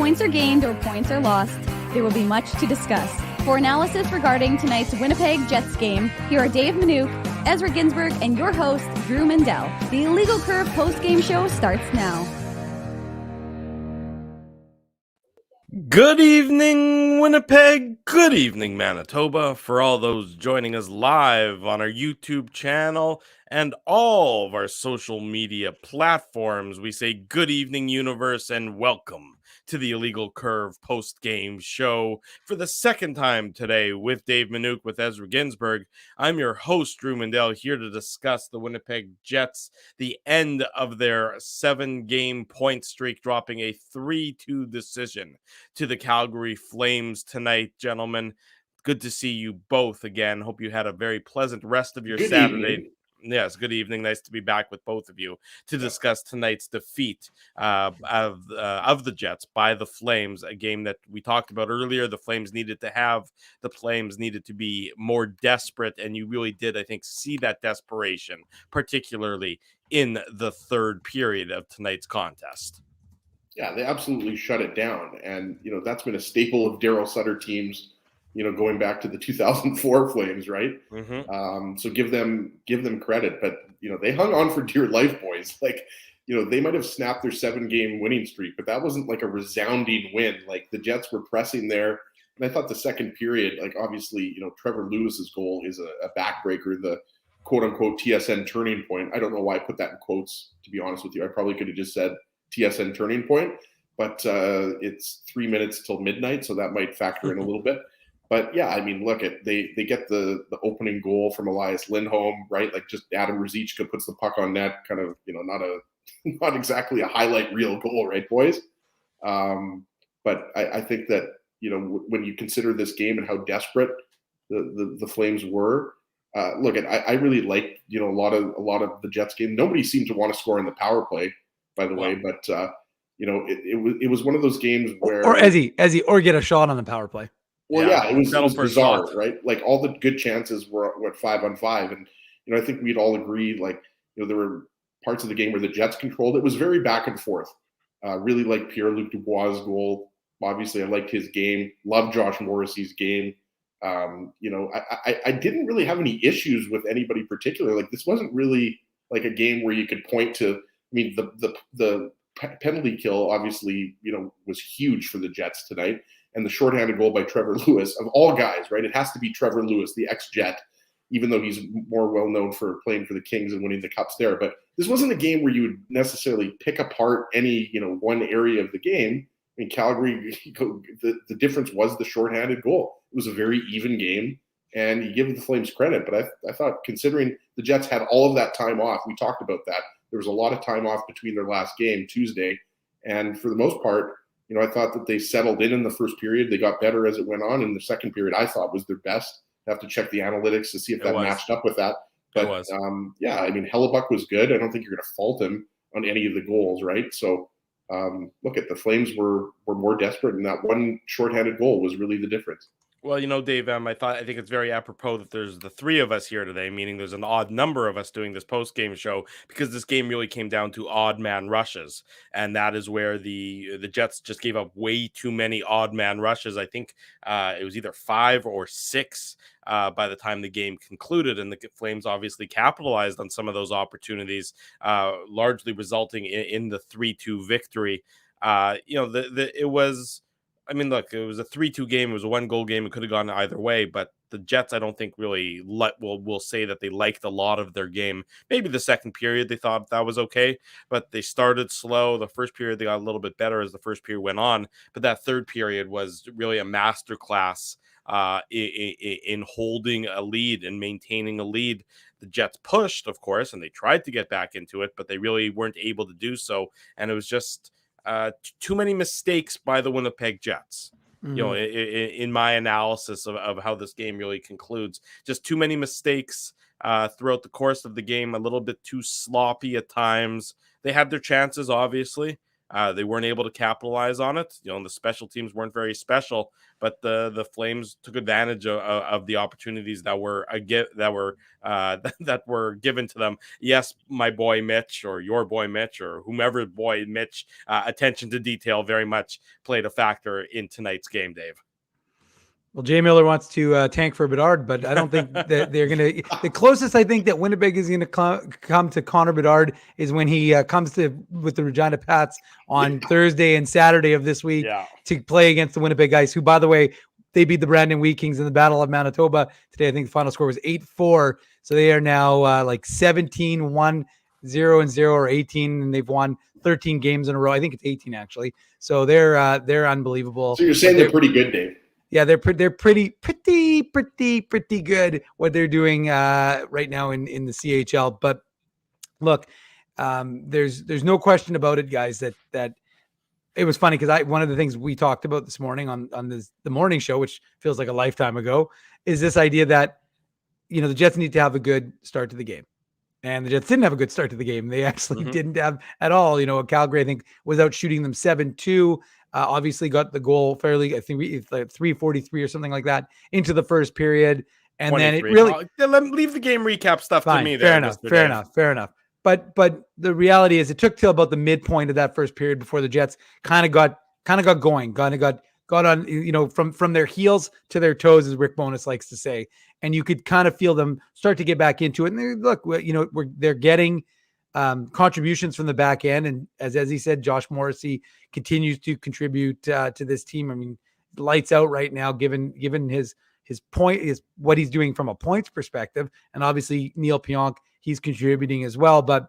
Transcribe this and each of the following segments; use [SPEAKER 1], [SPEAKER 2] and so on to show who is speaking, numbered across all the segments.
[SPEAKER 1] points are gained or points are lost, there will be much to discuss. For analysis regarding tonight's Winnipeg Jets game, here are Dave Manouk, Ezra Ginsburg, and your host, Drew Mandel. The Illegal Curve post-game show starts now.
[SPEAKER 2] Good evening, Winnipeg. Good evening, Manitoba. For all those joining us live on our YouTube channel and all of our social media platforms, we say good evening, universe, and welcome to the Illegal Curve post-game show for the second time today with Dave Manouk, with Ezra Ginsburg. I'm your host, Drew Mandel, here to discuss the Winnipeg Jets, the end of their 7-game point streak, dropping a 3-2 decision to the Calgary Flames tonight, gentlemen. Good to see you both again. Hope you had a very pleasant rest of your Saturday.
[SPEAKER 3] Evening.
[SPEAKER 2] Yes, good evening. Nice to be back with both of you to discuss tonight's defeat of the Jets by the Flames, a game that we talked about earlier. The Flames needed to have. The Flames needed to be more desperate, and you really did, I think, see that desperation, particularly in the third period of tonight's contest.
[SPEAKER 3] Yeah, they absolutely shut it down. And, that's been a staple of Daryl Sutter teams, going back to the 2004 Flames, right?
[SPEAKER 2] Mm-hmm.
[SPEAKER 3] So give them credit. But, they hung on for dear life, boys. Like, they might have snapped their 7-game winning streak, but that wasn't like a resounding win. Like, the Jets were pressing there. And I thought the second period, like, obviously, Trevor Lewis's goal is a backbreaker, the quote-unquote TSN turning point. I don't know why I put that in quotes, to be honest with you. I probably could have just said TSN turning point, but it's 3 minutes till midnight, so that might factor in a little bit. But yeah, I mean, look at they get the opening goal from Elias Lindholm, right? Like, just Adam Ruzicka puts the puck on net, kind of, not exactly a highlight reel goal, right, boys? But I think that when you consider this game and how desperate the Flames were, look at I really liked a lot of the Jets game. Nobody seemed to want to score in the power play, by the way, but it was one of those games where
[SPEAKER 4] Ezzy or get a shot on the power play.
[SPEAKER 3] Well, yeah, it was bizarre,
[SPEAKER 2] shot.
[SPEAKER 3] right? Like, all the good chances were 5-on-5, and I think we'd all agreed, like, there were parts of the game where the Jets controlled. It was very back and forth. Really liked Pierre-Luc Dubois' goal. Obviously, I liked his game. Loved Josh Morrissey's game. I didn't really have any issues with anybody particular. Like, this wasn't really like a game where you could point to. I mean, the penalty kill obviously, was huge for the Jets tonight. And the shorthanded goal by Trevor Lewis, of all guys, right? It has to be Trevor Lewis, the ex-Jet, even though he's more well-known for playing for the Kings and winning the Cups there. But this wasn't a game where you would necessarily pick apart any, one area of the game. I mean, Calgary, the difference was the shorthanded goal. It was a very even game, and you give the Flames credit. But I thought, considering the Jets had all of that time off, we talked about that. There was a lot of time off between their last game, Tuesday. And for the most part, I thought that they settled in the first period. They got better as it went on. In the second period, I thought was their best. I have to check the analytics to see if that matched up with that. But yeah, I mean, Hellebuck was good. I don't think you're going to fault him on any of the goals, right? So look, at the Flames were more desperate, and that one shorthanded goal was really the difference.
[SPEAKER 2] Well, Dave, I think it's very apropos that there's the three of us here today, meaning there's an odd number of us doing this post-game show, because this game really came down to odd man rushes, and that is where the Jets just gave up way too many odd man rushes. I think it was either 5 or 6 by the time the game concluded, and the Flames obviously capitalized on some of those opportunities, largely resulting in the 3-2 victory. It was. I mean, look, it was a 3-2 game. It was a 1-goal game. It could have gone either way, but the Jets, I don't think really will say that they liked a lot of their game. Maybe the second period they thought that was okay, but they started slow. The first period they got a little bit better as the first period went on, but that third period was really a masterclass in holding a lead and maintaining a lead. The Jets pushed, of course, and they tried to get back into it, but they really weren't able to do so, and it was just too many mistakes by the Winnipeg Jets. In my analysis of how this game really concludes, just too many mistakes throughout the course of the game, a little bit too sloppy at times. They had their chances, obviously, They weren't able to capitalize on it. The special teams weren't very special, but the Flames took advantage of the opportunities that were that were given to them. Yes, my boy Mitch, or your boy Mitch, or whomever boy Mitch, attention to detail very much played a factor in tonight's game, Dave.
[SPEAKER 4] Well, Jay Miller wants to tank for Bedard, but I don't think that they're going to. The closest I think that Winnipeg is going to come to Connor Bedard is when he comes with the Regina Pats on Thursday and Saturday of this week to play against the Winnipeg Ice, who, by the way, they beat the Brandon Wheat Kings in the Battle of Manitoba today. I think the final score was 8-4. So they are now like 17-1, 0-0, or 18, and they've won 13 games in a row. I think it's 18 actually. So they're unbelievable.
[SPEAKER 3] So you're saying they're pretty good, Dave?
[SPEAKER 4] Yeah, they're pretty good what they're doing right now in the CHL. But look, there's no question about it, guys. That it was funny because one of the things we talked about this morning on the morning show, which feels like a lifetime ago, is this idea that the Jets need to have a good start to the game. And the Jets didn't have a good start to the game. They actually didn't have at all. Calgary, I think, was out shooting them 7-2. Obviously got the goal fairly, I think it's like 3:43 or something like that into the first period. And 23. Then it really
[SPEAKER 2] leave the game recap stuff
[SPEAKER 4] fine,
[SPEAKER 2] to me.
[SPEAKER 4] Fair enough. But the reality is it took till about the midpoint of that first period before the Jets kind of got going, got on, from their heels to their toes, as Rick Bowness likes to say. And you could kind of feel them start to get back into it. And they're getting contributions from the back end. And as he said, Josh Morrissey continues to contribute to this team. I mean, lights out right now, given his point is what he's doing from a points perspective. And obviously Neil Pionk, he's contributing as well. But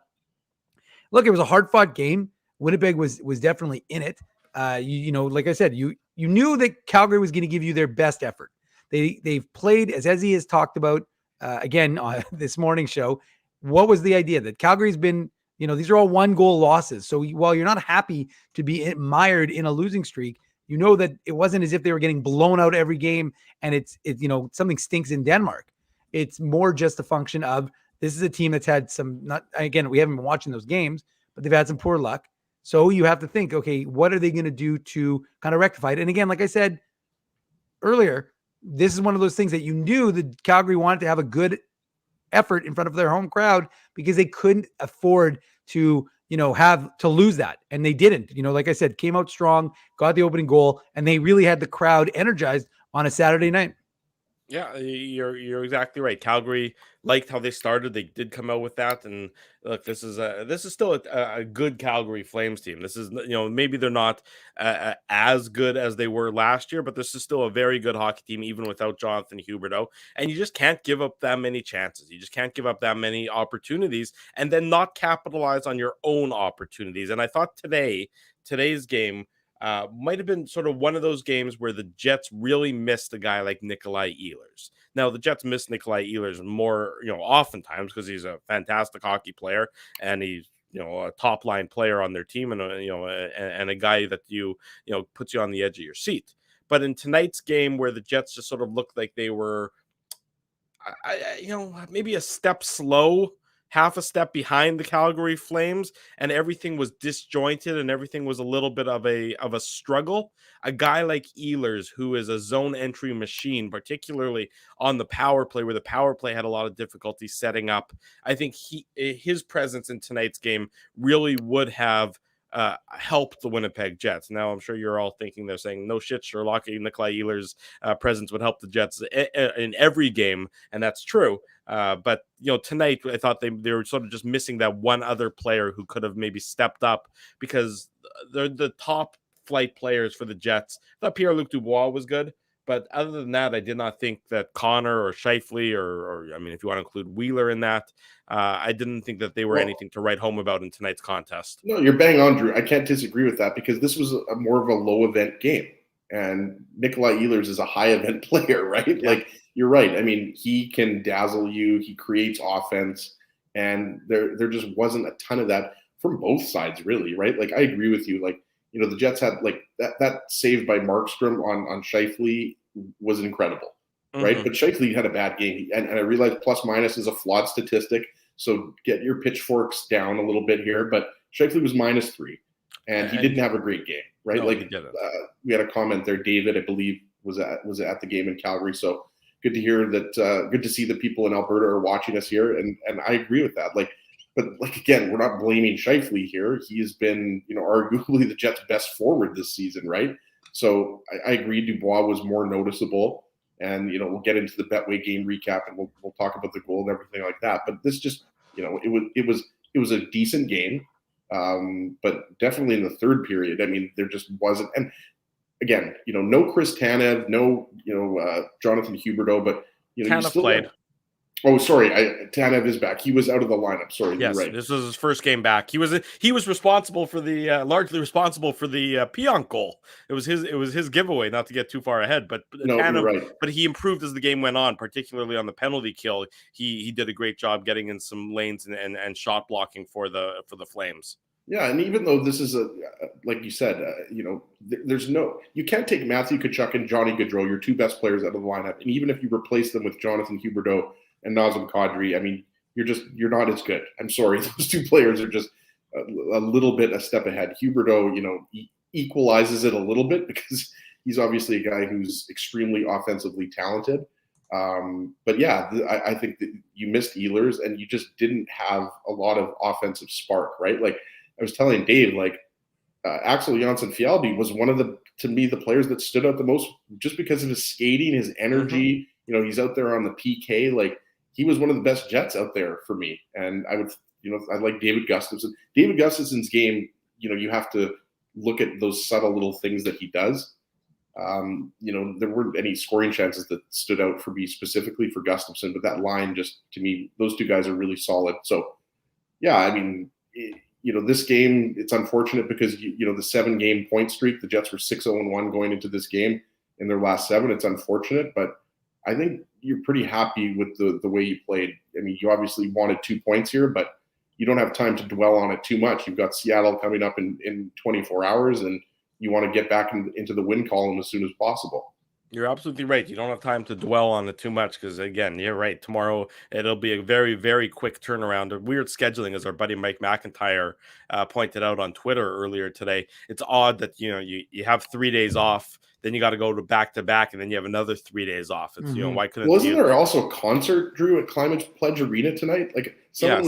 [SPEAKER 4] look, it was a hard fought game. Winnipeg was definitely in it. Like I said, you knew that Calgary was going to give you their best effort. They've played, as Ezzy has talked about again on this morning show. What was the idea? That Calgary's been, these are all 1-goal losses. So while you're not happy to be mired in a losing streak, that it wasn't as if they were getting blown out every game and it's something stinks in Denmark. It's more just a function of this is a team that's had we haven't been watching those games, but they've had some poor luck. So you have to think, okay, what are they going to do to kind of rectify it? And again, like I said earlier, this is one of those things that you knew that Calgary wanted to have a good effort in front of their home crowd because they couldn't afford to, have to lose that. And they didn't, like I said, came out strong, got the opening goal, and they really had the crowd energized on a Saturday night.
[SPEAKER 2] Yeah, you're exactly right. Calgary liked how they started. They did come out with that, and look, this is still a good Calgary Flames team. This is maybe they're not as good as they were last year, but this is still a very good hockey team even without Jonathan Huberdeau. And you just can't give up that many chances. You just can't give up that many opportunities and then not capitalize on your own opportunities. And I thought today's game might have been sort of one of those games where the Jets really missed a guy like Nikolai Ehlers. Now, the Jets miss Nikolai Ehlers more, oftentimes because he's a fantastic hockey player and he's, a top line player on their team and, and a guy that puts you on the edge of your seat. But in tonight's game where the Jets just sort of looked like they were, maybe a step slow, half a step behind the Calgary Flames, and everything was disjointed and everything was a little bit of a struggle. A guy like Ehlers, who is a zone entry machine, particularly on the power play, where the power play had a lot of difficulty setting up, I think his presence in tonight's game really would have helped the Winnipeg Jets. Now, I'm sure you're all thinking they're saying, no shit, Sherlock, Nikolai Ehlers' presence would help the Jets in every game, and that's true. But tonight I thought they were sort of just missing that one other player who could have maybe stepped up because they're the top flight players for the Jets. I thought Pierre-Luc Dubois was good, but other than that, I did not think that Connor or Scheifele or I mean, if you want to include Wheeler in that, I didn't think that they were anything to write home about in tonight's contest.
[SPEAKER 3] No, you're bang on, Drew. I can't disagree with that because this was more of a low event game. And Nikolai Ehlers is a high event player, right? Yeah. Like, you're right. I mean, he can dazzle you. He creates offense. And there just wasn't a ton of that from both sides, really, right? Like, I agree with you. Like, the Jets had like that save by Markstrom on Scheifele was incredible, right? But Scheifele had a bad game. And I realize plus minus is a flawed statistic. So get your pitchforks down a little bit here. But Scheifele was -3. and he didn't have a great game, right?
[SPEAKER 2] No,
[SPEAKER 3] like
[SPEAKER 2] he didn't.
[SPEAKER 3] We had a comment there, David, I believe, was at the game in Calgary. So good to hear that. Good to see that people in Alberta are watching us here, and I agree with that. But again, we're not blaming Scheifele here. He has been, arguably the Jets' best forward this season, right? So I agree. Dubois was more noticeable, and we'll get into the Betway game recap, and we'll talk about the goal and everything like that. But this just, it was a decent game, but definitely in the third period, I mean, there just wasn't. And again, no Chris Tanev, no Jonathan Huberdeau, but
[SPEAKER 2] Tanev
[SPEAKER 3] still
[SPEAKER 2] played.
[SPEAKER 3] Oh, sorry. Tanev is back. He was out of the lineup. Sorry,
[SPEAKER 2] Yes,
[SPEAKER 3] you're right.
[SPEAKER 2] This was his first game back. He was responsible for the largely responsible for the Pionk goal. It was his giveaway. Not to get too far ahead, but
[SPEAKER 3] No, you're right.
[SPEAKER 2] But he improved as the game went on, particularly on the penalty kill. He did a great job getting in some lanes and shot blocking for the Flames.
[SPEAKER 3] Yeah, and even though this is like you said, you can't take Matthew Tkachuk and Johnny Gaudreau, your two best players, out of the lineup, and even if you replace them with Jonathan Huberdeau and Nazem Kadri, I mean, you're not as good. I'm sorry, those two players are just a little bit a step ahead. Huberdeau, equalizes it a little bit because he's obviously a guy who's extremely offensively talented. But yeah, I think that you missed Ehlers and you just didn't have a lot of offensive spark, right? Like I was telling Dave, Axel Janssen-Fjällby was one of the players that stood out the most just because of his skating, his energy.
[SPEAKER 2] Mm-hmm.
[SPEAKER 3] He's out there on the PK. He was one of the best Jets out there for me. And I would, I like David Gustafsson. David Gustafsson's game, you have to look at those subtle little things that he does. There weren't any scoring chances that stood out for me specifically for Gustafsson, but that line just, to me, those two guys are really solid. So, yeah, I mean, this game, it's unfortunate because, the 7-game point streak, the Jets were 6-0-1 going into this game in their last 7. It's unfortunate, but I think you're pretty happy with the way you played. I mean, you obviously wanted 2 points here, but you don't have time to dwell on it too much. You've got Seattle coming up in 24 hours, and you want to get back into the win column as soon as possible.
[SPEAKER 2] You're absolutely right. You don't have time to dwell on it too much because, again, you're right. Tomorrow, it'll be a very, very quick turnaround. A weird scheduling, as our buddy Mike McIntyre pointed out on Twitter earlier today. It's odd that, you have 3 days off, then you got to go to back-to-back, and then you have another 3 days off. It's, why couldn't
[SPEAKER 3] Wasn't there also a concert, Drew, at Climate Pledge Arena tonight?
[SPEAKER 2] Somebody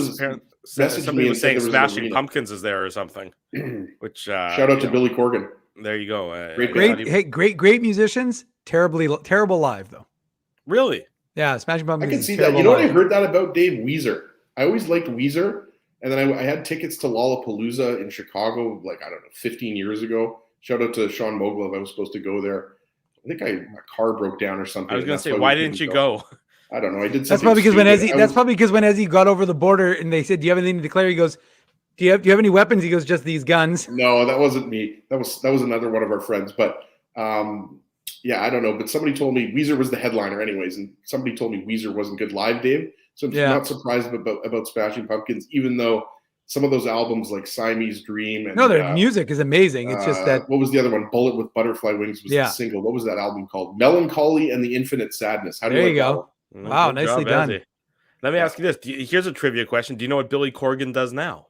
[SPEAKER 2] was saying Smashing Pumpkins is there or something. Which
[SPEAKER 3] shout out to Billy Corgan.
[SPEAKER 2] There you go.
[SPEAKER 4] Great musicians. Terrible live though.
[SPEAKER 2] Really?
[SPEAKER 4] Yeah, Smashing Pumpkins.
[SPEAKER 3] I can see that. You know what I heard that about Dave? Weezer. I always liked Weezer, and then I had tickets to Lollapalooza in Chicago, 15 years ago. Shout out to Sean Moglove. I was supposed to go there. I think a car broke down or something.
[SPEAKER 2] I was going to say, why didn't you go?
[SPEAKER 3] I don't know. I did.
[SPEAKER 4] That's probably because when Ezzy got over the border and they said, "Do you have anything to declare?" He goes, "Do you have any weapons?" He goes, "Just these guns."
[SPEAKER 3] No, that wasn't me. That was another one of our friends. But yeah, I don't know. But somebody told me Weezer was the headliner, anyways, and somebody told me Weezer wasn't good live, Dave. So I'm not surprised about Smashing Pumpkins, even though some of those albums like Siamese Dream and
[SPEAKER 4] their music is amazing. It's just that
[SPEAKER 3] what was the other one? Bullet with Butterfly Wings was the single. What was that album called? Melancholy and the Infinite Sadness.
[SPEAKER 4] There you go. Wow, nicely done.
[SPEAKER 2] Ezzy. Let me ask you this. Here's a trivia question. Do you know what Billy Corgan does now?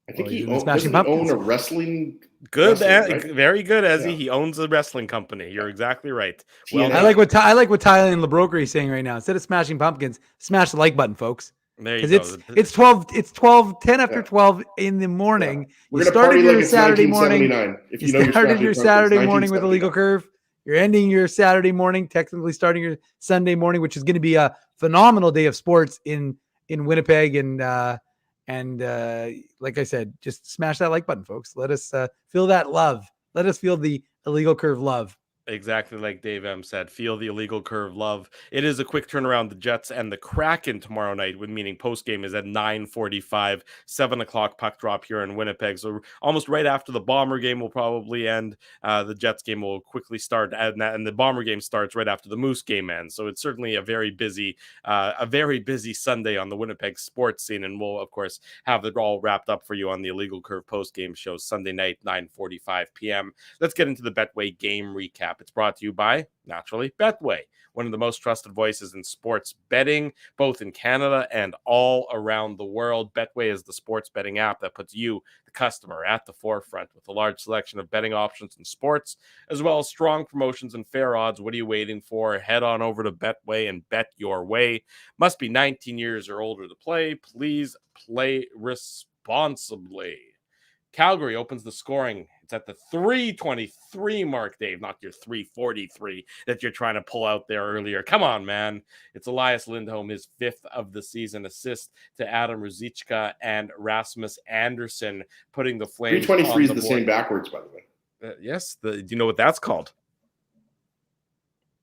[SPEAKER 3] I think he own a wrestling.
[SPEAKER 2] Good,
[SPEAKER 3] right?
[SPEAKER 2] Very good, Ezzy. Yeah. He owns a wrestling company. You're exactly right.
[SPEAKER 4] Well, I like what Tyler and LeBroker is saying right now. Instead of smashing pumpkins, smash the like button, folks.
[SPEAKER 2] There you go.
[SPEAKER 4] It's 10 after 12 in the morning.
[SPEAKER 3] Yeah.
[SPEAKER 4] You started your Saturday morning.
[SPEAKER 3] You started
[SPEAKER 4] your Saturday morning with a legal curve. You're ending your Saturday morning, technically starting your Sunday morning, which is going to be a phenomenal day of sports in Winnipeg. And like I said, just smash that like button, folks. Let us feel that love. Let us feel the illegal curve love.
[SPEAKER 2] Exactly like Dave M said, feel the illegal curve love. It is a quick turnaround. The Jets and the Kraken tomorrow night, meaning post game is at 9:45, 7:00 puck drop here in Winnipeg. So almost right after the Bomber game will probably end. The Jets game will quickly start, and the Bomber game starts right after the Moose game ends. So it's certainly a very busy Sunday on the Winnipeg sports scene, and we'll of course have it all wrapped up for you on the Illegal Curve post game show Sunday night, 9:45 p.m. Let's get into the Betway game recap. app. It's brought to you by, naturally, Betway, one of the most trusted voices in sports betting, both in Canada and all around the world. Betway is the sports betting app that puts you, the customer, at the forefront with a large selection of betting options in sports, as well as strong promotions and fair odds. What are you waiting for? Head on over to Betway and bet your way. Must be 19 years or older to play. Please play responsibly. Calgary opens the scoring. It's at the 3:23 mark, Dave, not your 3:43 that you're trying to pull out there earlier. Come on, man. It's Elias Lindholm, his 5th of the season assist to Adam Ruzicka and Rasmus Andersson, putting the Flames
[SPEAKER 3] 323 is the
[SPEAKER 2] board.
[SPEAKER 3] same backwards, by the way.
[SPEAKER 2] Yes. Do you know what that's called?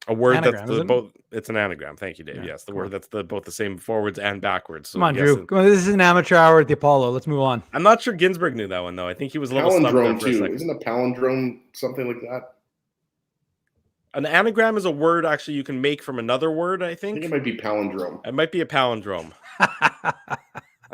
[SPEAKER 2] A word
[SPEAKER 4] Anagram,
[SPEAKER 2] that's both. It's an anagram. Thank you, Dave.
[SPEAKER 4] Yeah,
[SPEAKER 2] yes, the
[SPEAKER 4] cool.
[SPEAKER 2] word that's both the same forwards and backwards. So
[SPEAKER 4] Come on,
[SPEAKER 2] yes,
[SPEAKER 4] Drew. Come on, this is an amateur hour at the Apollo. Let's move on.
[SPEAKER 2] I'm not sure Ginsburg knew that one though. I think he was a little stumped there
[SPEAKER 3] Palindrome
[SPEAKER 2] for a
[SPEAKER 3] too.
[SPEAKER 2] second.
[SPEAKER 3] Isn't a palindrome something like that?
[SPEAKER 2] An anagram is a word actually you can make from another word. I
[SPEAKER 3] I
[SPEAKER 2] think
[SPEAKER 3] think it might be palindrome.
[SPEAKER 2] it might be a palindrome.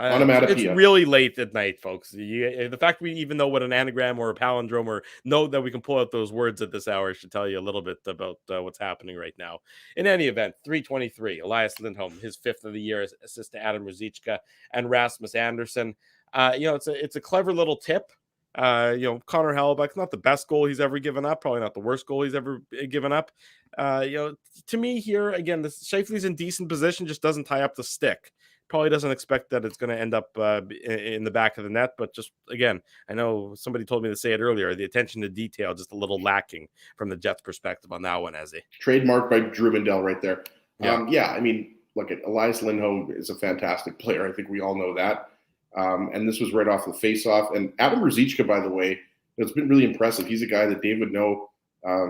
[SPEAKER 2] It's
[SPEAKER 3] Onomatopoeia.
[SPEAKER 2] really late at night, folks. The fact we even know what an anagram or a palindrome or know that we can pull out those words at this hour should tell you a little bit about what's happening right now. In any event, 3:23, Elias Lindholm, his 5th of the year, assist to Adam Ruzicka and Rasmus Andersson. It's a clever little tip. Connor Hellebuyck's not the best goal he's ever given up, probably not the worst goal he's ever given up. To me here, again, Scheifele's in decent position, just doesn't tie up the stick. Probably doesn't expect that it's going to end up in the back of the net, but just, again, I know somebody told me to say it earlier, the attention to detail just a little lacking from the Jets' perspective on that one, Ezzy.
[SPEAKER 3] Trademarked by Drew Mandel right there.
[SPEAKER 2] Yeah.
[SPEAKER 3] I mean, look, Elias Lindholm is a fantastic player. I think we all know that. And this was right off the face-off. And Adam Ruzicka, by the way, it's been really impressive. He's a guy that Dave would know, a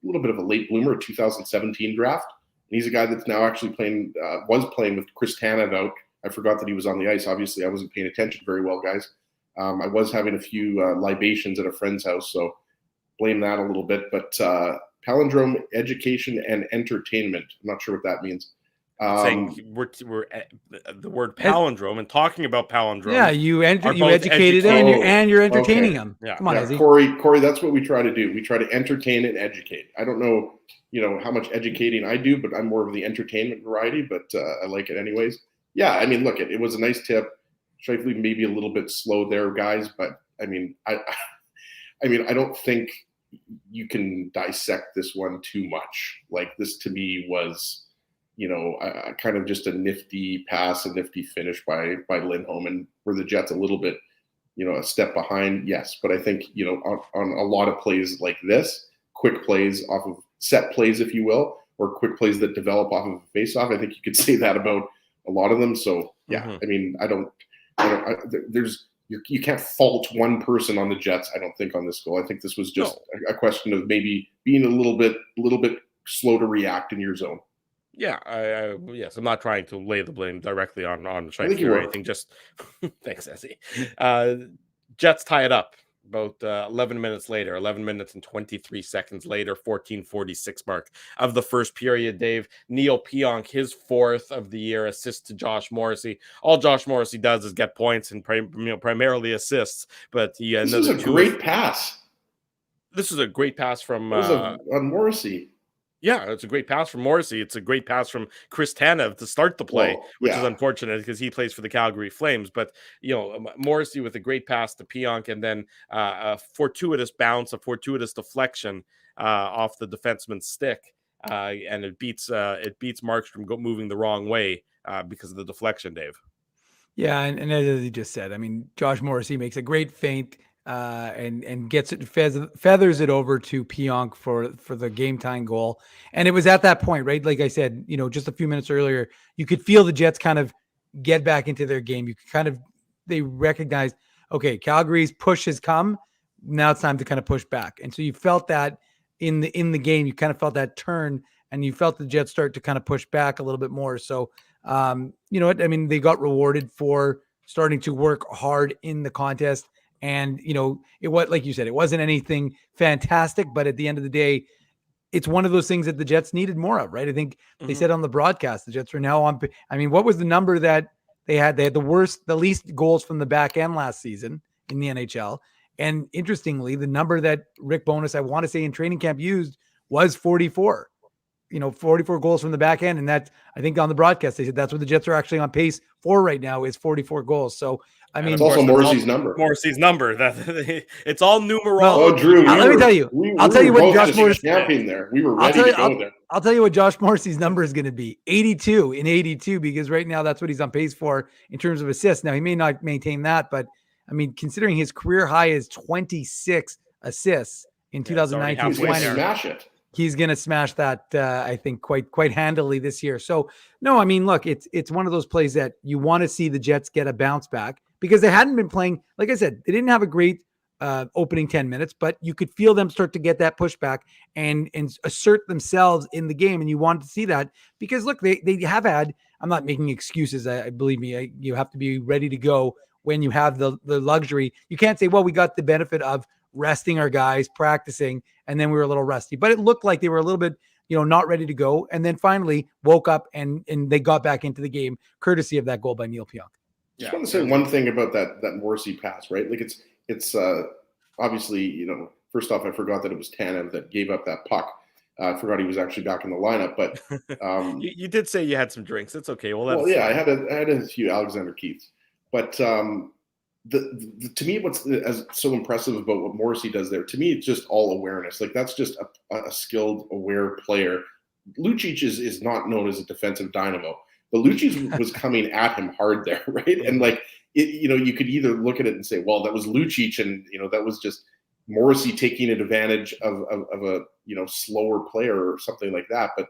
[SPEAKER 3] little bit of a late bloomer, 2017 draft. And he's a guy that's now actually was playing with Chris Tanev out. I forgot that he was on the ice. Obviously, I wasn't paying attention very well, guys. I was having a few libations at a friend's house, so blame that a little bit. But palindrome, education, and entertainment. I'm not sure what that means.
[SPEAKER 2] Saying we're the word palindrome and talking about palindrome.
[SPEAKER 4] Yeah, you educated him and you're entertaining him.
[SPEAKER 2] Yeah.
[SPEAKER 4] Come on, Izzy.
[SPEAKER 3] Corey, that's what we try to do. We try to entertain and educate. I don't know, how much educating I do, but I'm more of the entertainment variety, but I like it anyways. Yeah, I mean, look, it was a nice tip. Scheifele maybe a little bit slow there, guys, but I mean, I don't think you can dissect this one too much. Like, this to me was, kind of just a nifty pass, a nifty finish by Lindholm, and were the Jets a little bit, a step behind? Yes, but I think, on a lot of plays like this, quick plays off of set plays, if you will, or quick plays that develop off of a face-off, I think you could say that about a lot of them. So yeah, I mean, you can't fault one person on the Jets, I don't think, on this goal. I think this was just a question of maybe being a little bit slow to react in your zone.
[SPEAKER 2] Yeah, I'm not trying to lay the blame directly on Scheifele
[SPEAKER 3] you
[SPEAKER 2] or
[SPEAKER 3] were.
[SPEAKER 2] anything. Just thanks, Essie. Jets tie it up about 11 minutes later, 11 minutes and 23 seconds later, 14:46 mark of the first period. Dave, Neil Pionk, his 4th of the year, assist to Josh Morrissey. All Josh Morrissey does is get points and primarily assists, but
[SPEAKER 3] this is a great pass.
[SPEAKER 2] This is a great pass from
[SPEAKER 3] on Morrissey.
[SPEAKER 2] Yeah, it's a great pass from Morrissey. It's a great pass from Chris Tanev to start the play, which is unfortunate because he plays for the Calgary Flames. But, Morrissey with a great pass to Pionk, and then a fortuitous bounce, a fortuitous deflection off the defenseman's stick. And it beats Markstrom moving the wrong way because of the deflection, Dave.
[SPEAKER 4] Yeah, and as he just said, I mean, Josh Morrissey makes a great feint and gets it, feathers it over to Pionk for the game time goal. And it was at that point, right? Like I said, just a few minutes earlier, you could feel the Jets kind of get back into their game. They recognized, okay, Calgary's push has come. Now it's time to kind of push back. And so you felt that in the game, you kind of felt that turn, and you felt the Jets start to kind of push back a little bit more. So, you know what? I mean, they got rewarded for starting to work hard in the contest. And, it was, like you said, it wasn't anything fantastic, but at the end of the day, it's one of those things that the Jets needed more of, right? I think they said on the broadcast, the Jets are now on. I mean, what was the number that they had? They had the least goals from the back end last season in the NHL. And interestingly, the number that Rick Bowness, I want to say in training camp, used was 44. 44 goals from the back end. And that, I think on the broadcast, they said that's what the Jets are actually on pace for right now is 44 goals. So, I mean,
[SPEAKER 3] it's also Morrissey's number.
[SPEAKER 2] Morrissey's number. It's all numerology.
[SPEAKER 3] Oh, Drew,
[SPEAKER 4] let me tell you. I'll tell you what Josh Morrissey
[SPEAKER 3] champion there. We were ready to go there.
[SPEAKER 4] I'll tell you what Josh Morrissey's number is going to be 82 because right now that's what he's on pace for in terms of assists. Now he may not maintain that, but I mean, considering his career high is 26 assists in 2019,
[SPEAKER 3] he's going to smash it.
[SPEAKER 4] He's going to smash that, I think, quite handily this year. So, no, I mean, look, it's one of those plays that you want to see the Jets get a bounce back because they hadn't been playing. Like I said, they didn't have a great opening 10 minutes, but you could feel them start to get that pushback and assert themselves in the game. And you wanted to see that because, look, they have had – I'm not making excuses. I believe me, you have to be ready to go when you have the luxury. You can't say, well, we got the benefit of resting our guys, practicing, and then we were a little rusty. But it looked like they were a little bit, not ready to go. And then finally woke up and they got back into the game, courtesy of that goal by Neil Pionk.
[SPEAKER 3] Just want to say one thing about that Morrissey pass, right? Like it's obviously, first off, I forgot that it was Tanev that gave up that puck. I forgot he was actually back in the lineup, but
[SPEAKER 2] you did say you had some drinks. It's okay.
[SPEAKER 3] Well, yeah, I had a few Alexander Keiths, but to me, what's as so impressive about what Morrissey does there, to me, it's just all awareness. Like that's just a skilled, aware player. Lucic is not known as a defensive dynamo, but Lucic was coming at him hard there, right? And like you could either look at it and say, well, that was Lucic, and that was just Morrissey taking advantage of a slower player or something like that. But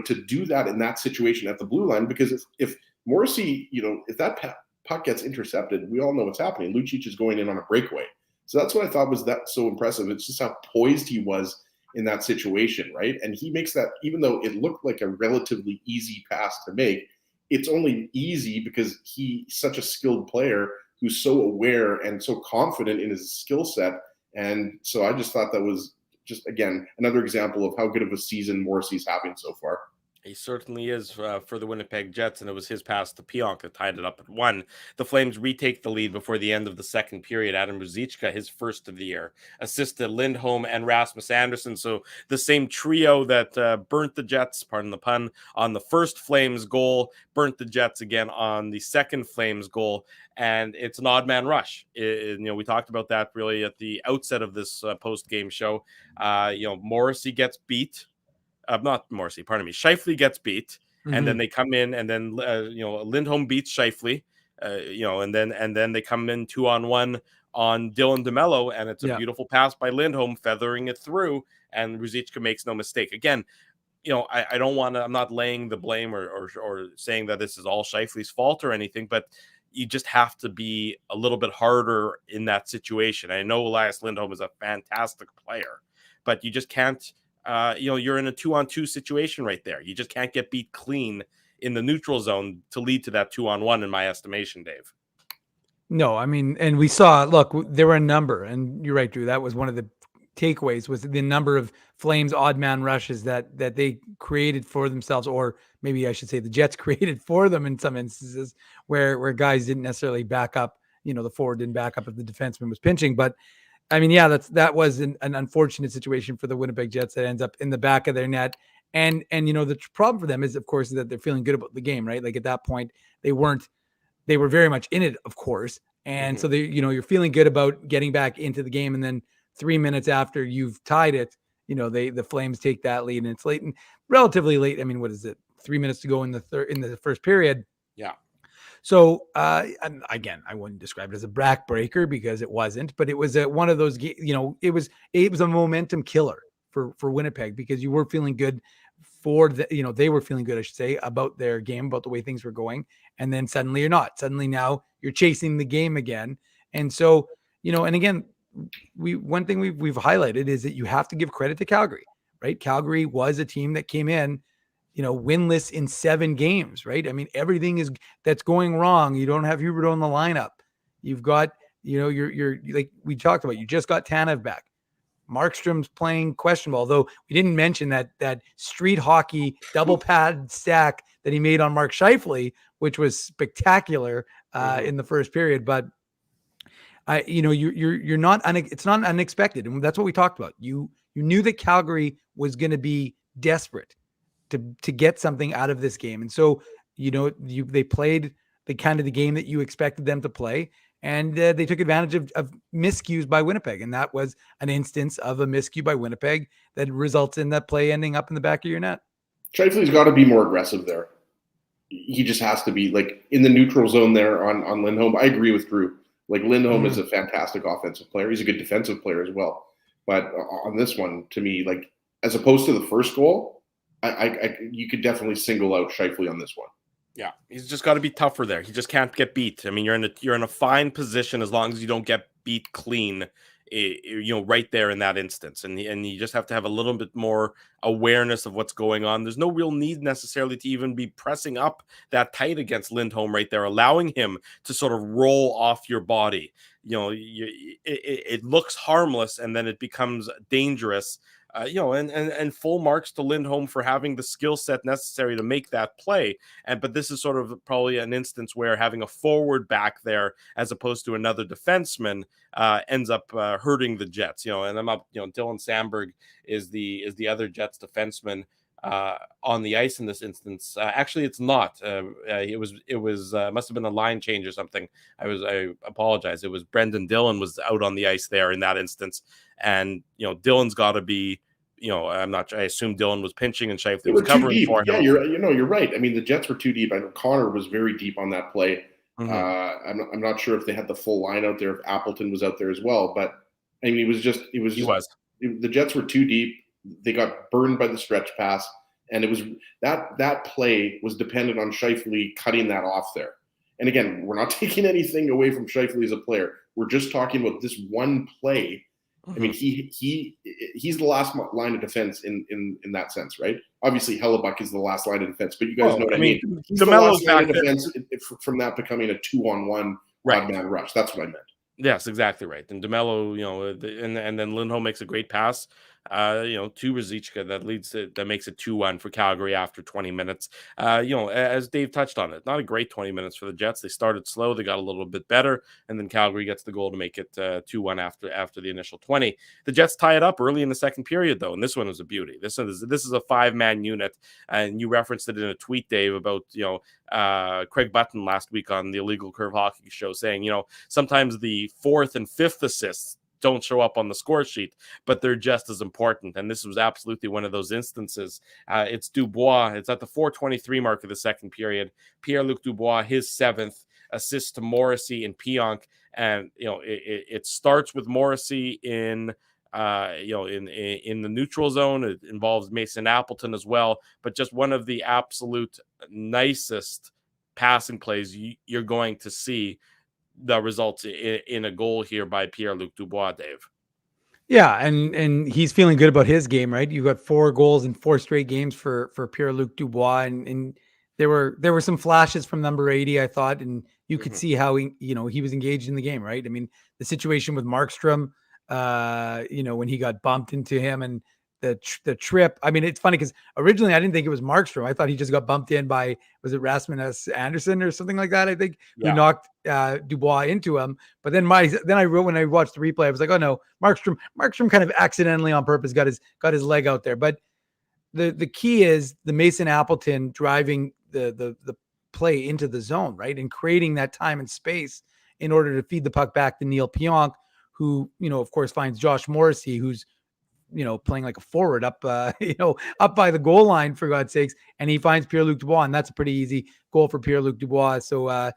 [SPEAKER 3] to do that in that situation at the blue line, because if Morrissey, if that puck gets intercepted, we all know what's happening. Lucic is going in on a breakaway. So that's what I thought was that so impressive. It's just how poised he was in that situation, right? And he makes that, even though it looked like a relatively easy pass to make, it's only easy because he's such a skilled player who's so aware and so confident in his skill set. And so I just thought that was just, again, another example of how good of a season Morrissey's having so far.
[SPEAKER 2] He certainly is for the Winnipeg Jets, and it was his pass to Pionk that tied it up at 1. The Flames retake the lead before the end of the second period. Adam Ruzicka, his first of the year, assisted Lindholm and Rasmus Andersson. So the same trio that burnt the Jets, pardon the pun, on the first Flames goal, burnt the Jets again on the second Flames goal. And it's an odd man rush. We talked about that really at the outset of this post-game show. Morrissey gets beat. Not Morrissey, pardon me. Scheifele gets beat, and then they come in, and then Lindholm beats Scheifele, and then they come in 2-on-1 on Dylan DeMello, and it's a beautiful pass by Lindholm, feathering it through, and Ruzicka makes no mistake. Again, I don't want to. I'm not laying the blame or saying that this is all Scheifele's fault or anything, but you just have to be a little bit harder in that situation. I know Elias Lindholm is a fantastic player, but you just can't. You're in a 2-on-2 situation right there. You just can't get beat clean in the neutral zone to lead to that 2-on-1 in my estimation, Dave.
[SPEAKER 4] No, I mean, and we saw, look, there were a number, and you're right, Drew, that was one of the takeaways, was the number of Flames odd man rushes that they created for themselves, or maybe I should say the Jets created for them in some instances where guys didn't necessarily back up, the forward didn't back up if the defenseman was pinching, but I mean, yeah, that was an unfortunate situation for the Winnipeg Jets that ends up in the back of their net. And the problem for them is, of course, that they're feeling good about the game, right? Like at that point, they were very much in it, of course. And so you're feeling good about getting back into the game. And then 3 minutes after you've tied it, the Flames take that lead, and it's late and relatively late. I mean, what is it? 3 minutes to go in the first period.
[SPEAKER 2] Yeah.
[SPEAKER 4] So, again, I wouldn't describe it as a backbreaker because it wasn't, but it was one of those, it was a momentum killer for Winnipeg because you were feeling good they were feeling good, I should say, about their game, about the way things were going. And then suddenly you're not. Suddenly now you're chasing the game again. And so, and again, one thing we've highlighted is that you have to give credit to Calgary, right? Calgary was a team that came in, winless in 7 games, right? I mean, everything that's going wrong. You don't have Huberdeau in the lineup. You've got, you're like we talked about, you just got Tanev back. Markstrom's playing questionable, although we didn't mention that street hockey double pad stack that he made on Mark Scheifele, which was spectacular in the first period. But you're not, it's not unexpected. And that's what we talked about. You You knew that Calgary was going to be desperate to get something out of this game. And so, they played the kind of the game that you expected them to play. And they took advantage of miscues by Winnipeg. And that was an instance of a miscue by Winnipeg that results in that play ending up in the back of your net.
[SPEAKER 3] Scheifele's got to be more aggressive there. He just has to be, like, in the neutral zone there on Lindholm. I agree with Drew. Like, Lindholm is a fantastic offensive player. He's a good defensive player as well. But on this one, to me, like, as opposed to the first goal, you could definitely single out Scheifele on this one.
[SPEAKER 2] Yeah, he's just got to be tougher there. He just can't get beat. I mean, you're in a fine position as long as you don't get beat clean, right there in that instance. And you just have to have a little bit more awareness of what's going on. There's no real need necessarily to even be pressing up that tight against Lindholm right there, allowing him to sort of roll off your body. It looks harmless, and then it becomes dangerous. And full marks to Lindholm for having the skill set necessary to make that play. But this is sort of probably an instance where having a forward back there as opposed to another defenseman ends up hurting the Jets. And I'm up. Dylan Samberg is the other Jets defenseman on the ice in this instance. Actually, it's not. It was must have been a line change or something. I apologize. It was Brendan Dillon was out on the ice there in that instance, and Dillon's got to be. I'm not. I assume Dillon was pinching and Scheifele was covering for him.
[SPEAKER 3] Yeah, you're right. I mean, the Jets were too deep. I know Connor was very deep on that play. Mm-hmm. I'm not sure if they had the full line out there, if Appleton was out there as well. But I mean, the Jets were too deep. They got burned by the stretch pass, and it was that play was dependent on Scheifele cutting that off there. And again, we're not taking anything away from Scheifele as a player. We're just talking about this one play. I mean, he's the last line of defense in that sense, right? Obviously, Hellebuck is the last line of defense, but you guys know what I mean. He's the last line of defense from that becoming a 2-on-1 odd-man rush. That's what I meant.
[SPEAKER 2] Yes, exactly right. And DeMello, and then Lindholm makes a great pass, to Ruzicka that makes it 2-1 for Calgary after 20 minutes. As Dave touched on it, not a great 20 minutes for the Jets. They started slow, they got a little bit better, and then Calgary gets the goal to make it 2-1 after the initial 20. The Jets tie it up early in the second period, though, and this one was a beauty. This is a 5-man unit, and you referenced it in a tweet, Dave, about Craig Button last week on the Illegal Curve Hockey Show, saying sometimes the fourth and fifth assists don't show up on the score sheet, but they're just as important. And this was absolutely one of those instances. It's Dubois. It's at the 4:23 mark of the second period. Pierre-Luc Dubois, his 7th assist to Morrissey and Pionk. And, it starts with Morrissey in the neutral zone. It involves Mason Appleton as well, but just one of the absolute nicest passing plays you're going to see that results in a goal here by Pierre-Luc Dubois, Dave.
[SPEAKER 4] Yeah, and he's feeling good about his game, right? You got 4 goals in 4 straight games for Pierre-Luc Dubois, and there were some flashes from number 80, I thought, and you could see how he was engaged in the game, right? I mean, the situation with Markstrom, when he got bumped into him and the trip. I mean, it's funny because originally I didn't think it was Markstrom. I thought he just got bumped in by, was it Rasmus Anderson or something like that? I think who knocked Dubois into him. But then when I watched the replay, I was like, oh no, Markstrom kind of accidentally on purpose got his leg out there. But the key is the Mason Appleton driving the play into the zone, right? And creating that time and space in order to feed the puck back to Neil Pionk, who, of course, finds Josh Morrissey, who's, playing like a forward up by the goal line, for God's sakes. And he finds Pierre-Luc Dubois, and that's a pretty easy goal for Pierre-Luc Dubois. So,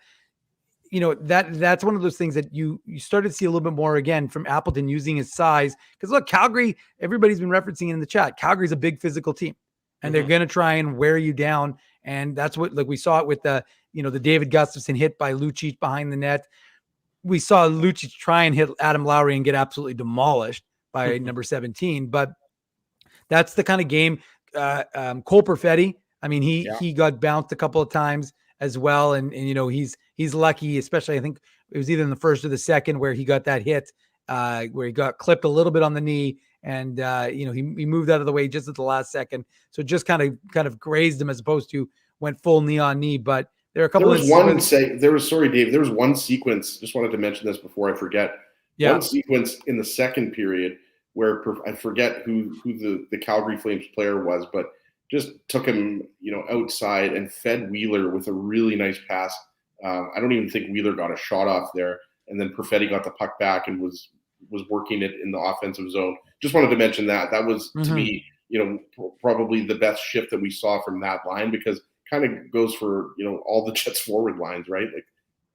[SPEAKER 4] that's one of those things that you started to see a little bit more again from Appleton using his size. Because look, Calgary, everybody's been referencing in the chat, Calgary's a big physical team, and they're going to try and wear you down. And that's what, like we saw it with the David Gustafsson hit by Lucic behind the net. We saw Lucic try and hit Adam Lowry and get absolutely demolished by number 17. But that's the kind of game. Cole Perfetti, I mean, he got bounced a couple of times as well. And he's lucky, especially I think it was either in the first or the second where he got that hit where he got clipped a little bit on the knee. And, he moved out of the way just at the last second. So just kind of grazed him as opposed to went full knee on knee. But there are a couple
[SPEAKER 3] sorry, Dave, there was one sequence, just wanted to mention this before I forget. Yeah. One sequence in the second period where I forget who the Calgary Flames player was, but just took him, outside and fed Wheeler with a really nice pass. I don't even think Wheeler got a shot off there. And then Perfetti got the puck back and was working it in the offensive zone. Just wanted to mention that. That was, to me, probably the best shift that we saw from that line, because kind of goes for, all the Jets forward lines, right? Like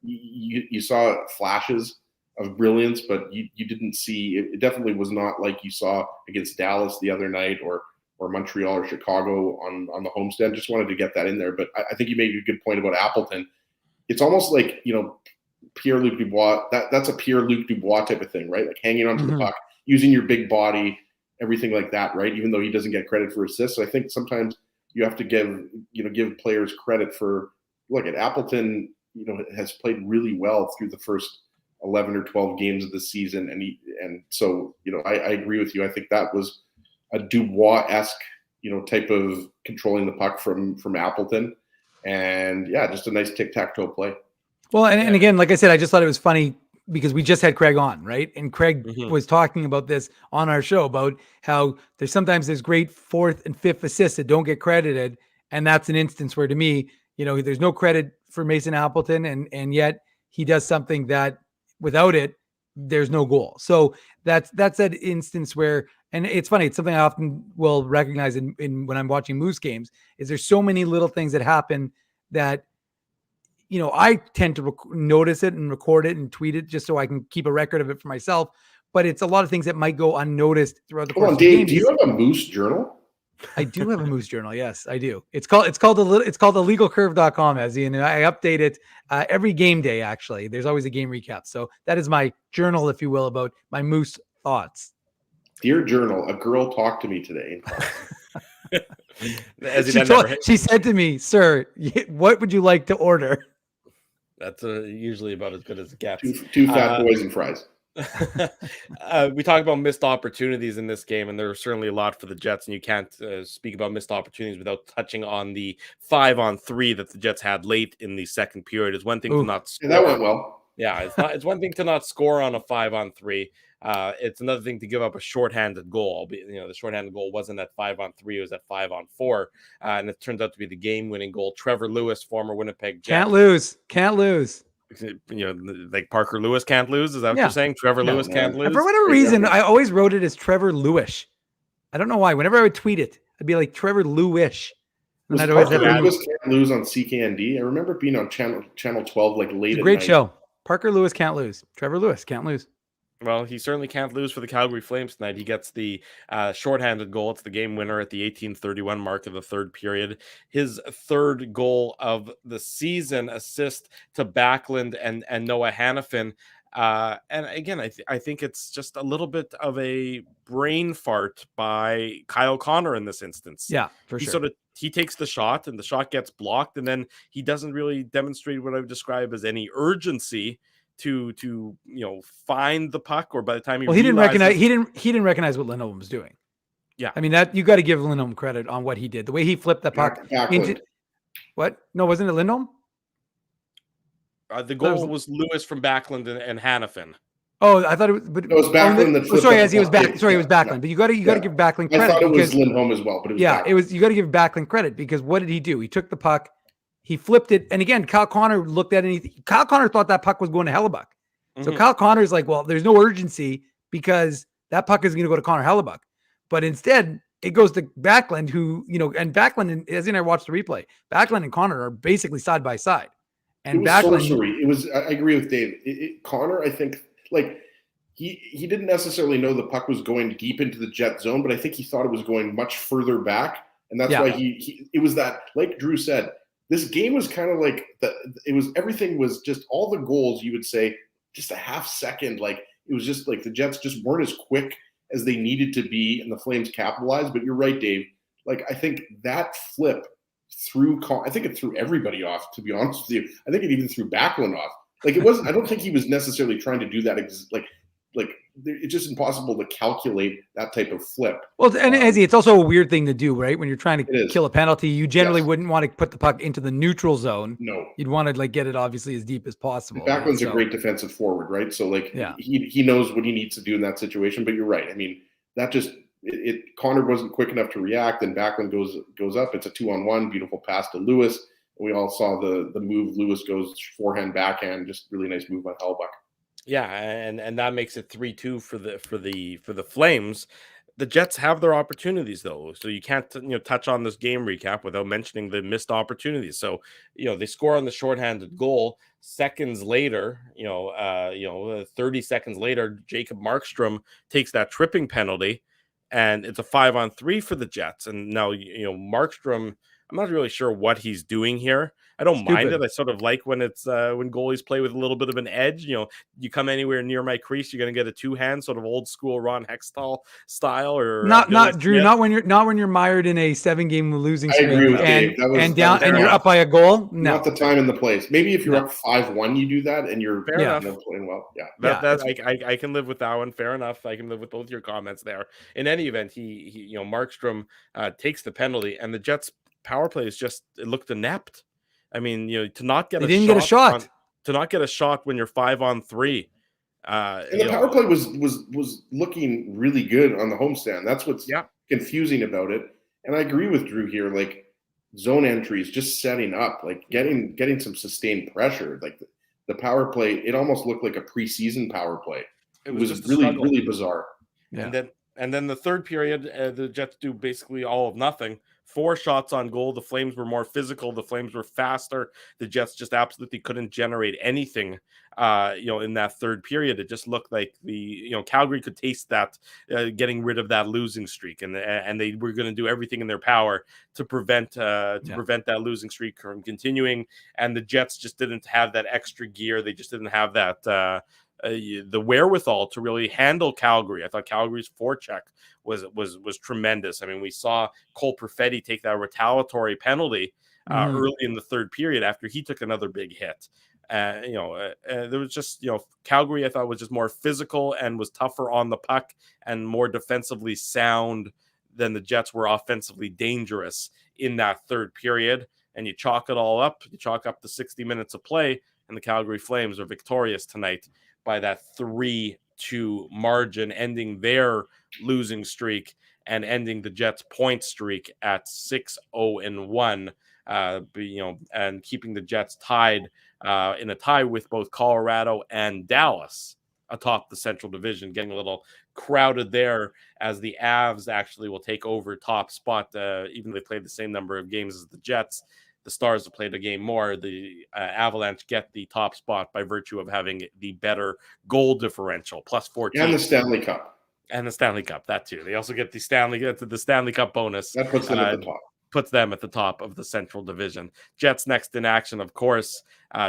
[SPEAKER 3] you saw flashes of brilliance, but you didn't see, it definitely was not like you saw against Dallas the other night or Montreal or Chicago on the homestand. Just wanted to get that in there. But I think you made a good point about Appleton. It's almost like, Pierre-Luc Dubois, that's a Pierre-Luc Dubois type of thing, right? Like hanging onto the puck, using your big body, everything like that, right? Even though he doesn't get credit for assists. So I think sometimes you have to give players credit for, look at Appleton, has played really well through the first 11 or 12 games of the season. And so, I agree with you. I think that was a Dubois-esque, type of controlling the puck from Appleton. And yeah, just a nice tic-tac-toe play.
[SPEAKER 4] Well, and again, like I said, I just thought it was funny because we just had Craig on, right? And Craig was talking about this on our show about how there's great fourth and fifth assists that don't get credited. And that's an instance where, to me, there's no credit for Mason Appleton, and yet he does something that without it, there's no goal. So that's that instance where, and it's funny, it's something I often will recognize in when I'm watching Moose games, is there's so many little things that happen that, I tend to notice it and record it and tweet it just so I can keep a record of it for myself. But it's a lot of things that might go unnoticed throughout the course of the game.
[SPEAKER 3] Do you have a Moose journal?
[SPEAKER 4] I do have a Moose journal. Yes, I do. It's called thelegalcurve.com, Ezzy, and I update it every game day. Actually, there's always a game recap. So that is my journal, if you will, about my Moose thoughts.
[SPEAKER 3] Dear journal, a girl talked to me today.
[SPEAKER 4] She said to me, "Sir, what would you like to order?"
[SPEAKER 2] That's usually about as good as it gets.
[SPEAKER 3] Two fat boys and fries.
[SPEAKER 2] We talk about missed opportunities in this game, and there are certainly a lot for the Jets, and you can't speak about missed opportunities without touching on the 5-on-3 that the Jets had late in the second period. It's one thing to not score.
[SPEAKER 3] And that went well.
[SPEAKER 2] Yeah, it's one thing to not score on a 5-on-3. It's another thing to give up a shorthanded goal. The shorthanded goal wasn't at 5-on-3; it was at 5-on-4, and it turns out to be the game-winning goal. Trevor Lewis, former Winnipeg Jet.
[SPEAKER 4] Can't lose.
[SPEAKER 2] Like Parker Lewis can't lose. Is that what you're saying? Trevor Lewis can't lose.
[SPEAKER 4] And for whatever reason, I always wrote it as Trevor Lewis. I don't know why. Whenever I would tweet it, I'd be like Trevor Lewis.
[SPEAKER 3] Was Parker Lewis can't lose on CKND? I remember being on channel 12 like late. It's a
[SPEAKER 4] great show. Parker Lewis can't lose. Trevor Lewis can't lose.
[SPEAKER 2] Well, he certainly can't lose for the Calgary Flames tonight. He gets the shorthanded goal. It's the game winner at the 18:31 mark of the third period. His third goal of the season, assist to Backlund and Noah Hanifin. And again, I think it's just a little bit of a brain fart by Kyle Connor in this instance.
[SPEAKER 4] Yeah, for sure.
[SPEAKER 2] He takes the shot and the shot gets blocked, and then he doesn't really demonstrate what I would describe as any urgency to find the puck, or by the time he didn't
[SPEAKER 4] recognize what Lindholm was doing.
[SPEAKER 2] Yeah,
[SPEAKER 4] I mean, that you got to give Lindholm credit on what he did, the way he flipped the puck into what? No, wasn't it Lindholm?
[SPEAKER 2] The goal was Lewis from Backlund and Hanifin.
[SPEAKER 4] Oh, I thought it was, but
[SPEAKER 3] it was Backlund.
[SPEAKER 4] It was Backlund. But you got to give Backlund credit.
[SPEAKER 3] I thought it was Lindholm as well, but it was Backlund.
[SPEAKER 4] You got to give Backlund credit, because what did he do? He took the puck. He flipped it. And again, Kyle Connor looked at it. Kyle Connor thought that puck was going to Hellebuck. So Kyle Connor's like, well, there's no urgency because that puck is going to go to Connor Hellebuck. But instead, it goes to Backlund, who, and Backlund, and as I watched the replay, Backlund and Connor are basically side by side. And
[SPEAKER 3] Backlund, I agree with Dave. Connor, I think, like, he didn't necessarily know the puck was going deep into the Jet zone, but I think he thought it was going much further back. And that's why it was that, like Drew said, this game was kind of like everything was just all the goals, you would say, just a half second. Like, it was just like the Jets just weren't as quick as they needed to be, and the Flames capitalized. But you're right, Dave. Like, I think that flip I think it threw everybody off, to be honest with you. I think it even threw Backlund off. Like, it wasn't, I don't think he was necessarily trying to do that. Like it's just impossible to calculate that type of flip.
[SPEAKER 4] Well, and Ezzy, it's also a weird thing to do, right? When you're trying to kill a penalty, you generally wouldn't want to put the puck into the neutral zone.
[SPEAKER 3] No,
[SPEAKER 4] you'd want to get it obviously as deep as possible.
[SPEAKER 3] Backlund's a great defensive forward, right? So he knows what he needs to do in that situation. But you're right. I mean, that just Connor wasn't quick enough to react, and Backlund goes up. It's a 2-on-1, beautiful pass to Lewis. We all saw the move. Lewis goes forehand, backhand, just really nice move by Hellebuyck.
[SPEAKER 2] Yeah, and that makes it 3-2 for the Flames. The Jets have their opportunities though, so you can't touch on this game recap without mentioning the missed opportunities. So they score on the shorthanded goal. Seconds later, 30 seconds later, Jacob Markstrom takes that tripping penalty, and it's a 5-on-3 for the Jets. And now Markstrom, I'm not really sure what he's doing here. I don't mind it. I sort of like when it's when goalies play with a little bit of an edge. You come anywhere near my crease, you're going to get a two-hand, sort of old school Ron Hextall style, or
[SPEAKER 4] not Drew. Not when you're mired in a 7-game losing streak and you're up by a goal. No,
[SPEAKER 3] not the time and the place. Maybe if you're up 5-1, you do that, and you're playing well. Yeah,
[SPEAKER 2] I can live with that one. Fair enough. I can live with both your comments there. In any event, he Markstrom takes the penalty, and the Jets power play is just, it looked inept. I mean, to not get
[SPEAKER 4] a shot
[SPEAKER 2] when you're 5-on-3.
[SPEAKER 3] And the power play was looking really good on the homestand. That's what's confusing about it. And I agree with Drew here. Like, zone entries, just setting up, like getting some sustained pressure. Like the power play, it almost looked like a preseason power play. It was really bizarre.
[SPEAKER 2] Yeah. And then the third period, the Jets do basically all of nothing. 4 shots on goal. The Flames were more physical. The Flames were faster. The Jets just absolutely couldn't generate anything, in that third period. It just looked like Calgary could taste that, getting rid of that losing streak, and they were going to do everything in their power to prevent that losing streak from continuing. And the Jets just didn't have that extra gear. They just didn't have that the wherewithal to really handle Calgary. I thought Calgary's forecheck was tremendous. I mean, we saw Cole Perfetti take that retaliatory penalty early in the third period after he took another big hit. There was just, Calgary, I thought, was just more physical and was tougher on the puck and more defensively sound than the Jets were offensively dangerous in that third period. And you chalk it all up. You chalk up the 60 minutes of play, and the Calgary Flames are victorious tonight by that 3-2 margin, ending their losing streak and ending the Jets' point streak at 6-0-1. And keeping the Jets tied in a tie with both Colorado and Dallas atop the Central Division, getting a little crowded there as the Avs actually will take over top spot, even though they played the same number of games as the Jets. The Stars have played a game more. The Avalanche get the top spot by virtue of having the better goal differential, plus 14.
[SPEAKER 3] And the Stanley Cup.
[SPEAKER 2] And the Stanley Cup, that too. They also get the Stanley Cup bonus.
[SPEAKER 3] That puts them at the top.
[SPEAKER 2] Puts them at the top of the Central Division. Jets next in action, of course,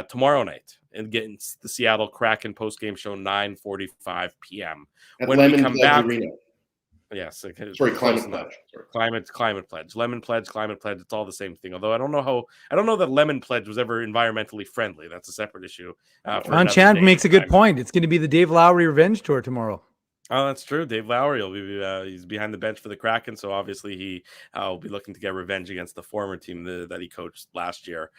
[SPEAKER 2] tomorrow night against the Seattle Kraken postgame show, 9:45 p.m.
[SPEAKER 3] At
[SPEAKER 2] when
[SPEAKER 3] Lemon
[SPEAKER 2] we come
[SPEAKER 3] Pledge
[SPEAKER 2] back,
[SPEAKER 3] Arena.
[SPEAKER 2] Yes,
[SPEAKER 3] Climate Pledge.
[SPEAKER 2] Climate Pledge, Lemon Pledge, Climate Pledge. It's all the same thing. Although I don't know that Lemon Pledge was ever environmentally friendly. That's a separate issue.
[SPEAKER 4] Ron Chan makes a good point. It's going to be the Dave Lowry Revenge Tour tomorrow.
[SPEAKER 2] Oh, that's true. Dave Lowry will be he's behind the bench for the Kraken, so obviously he will be looking to get revenge against the former team that he coached last year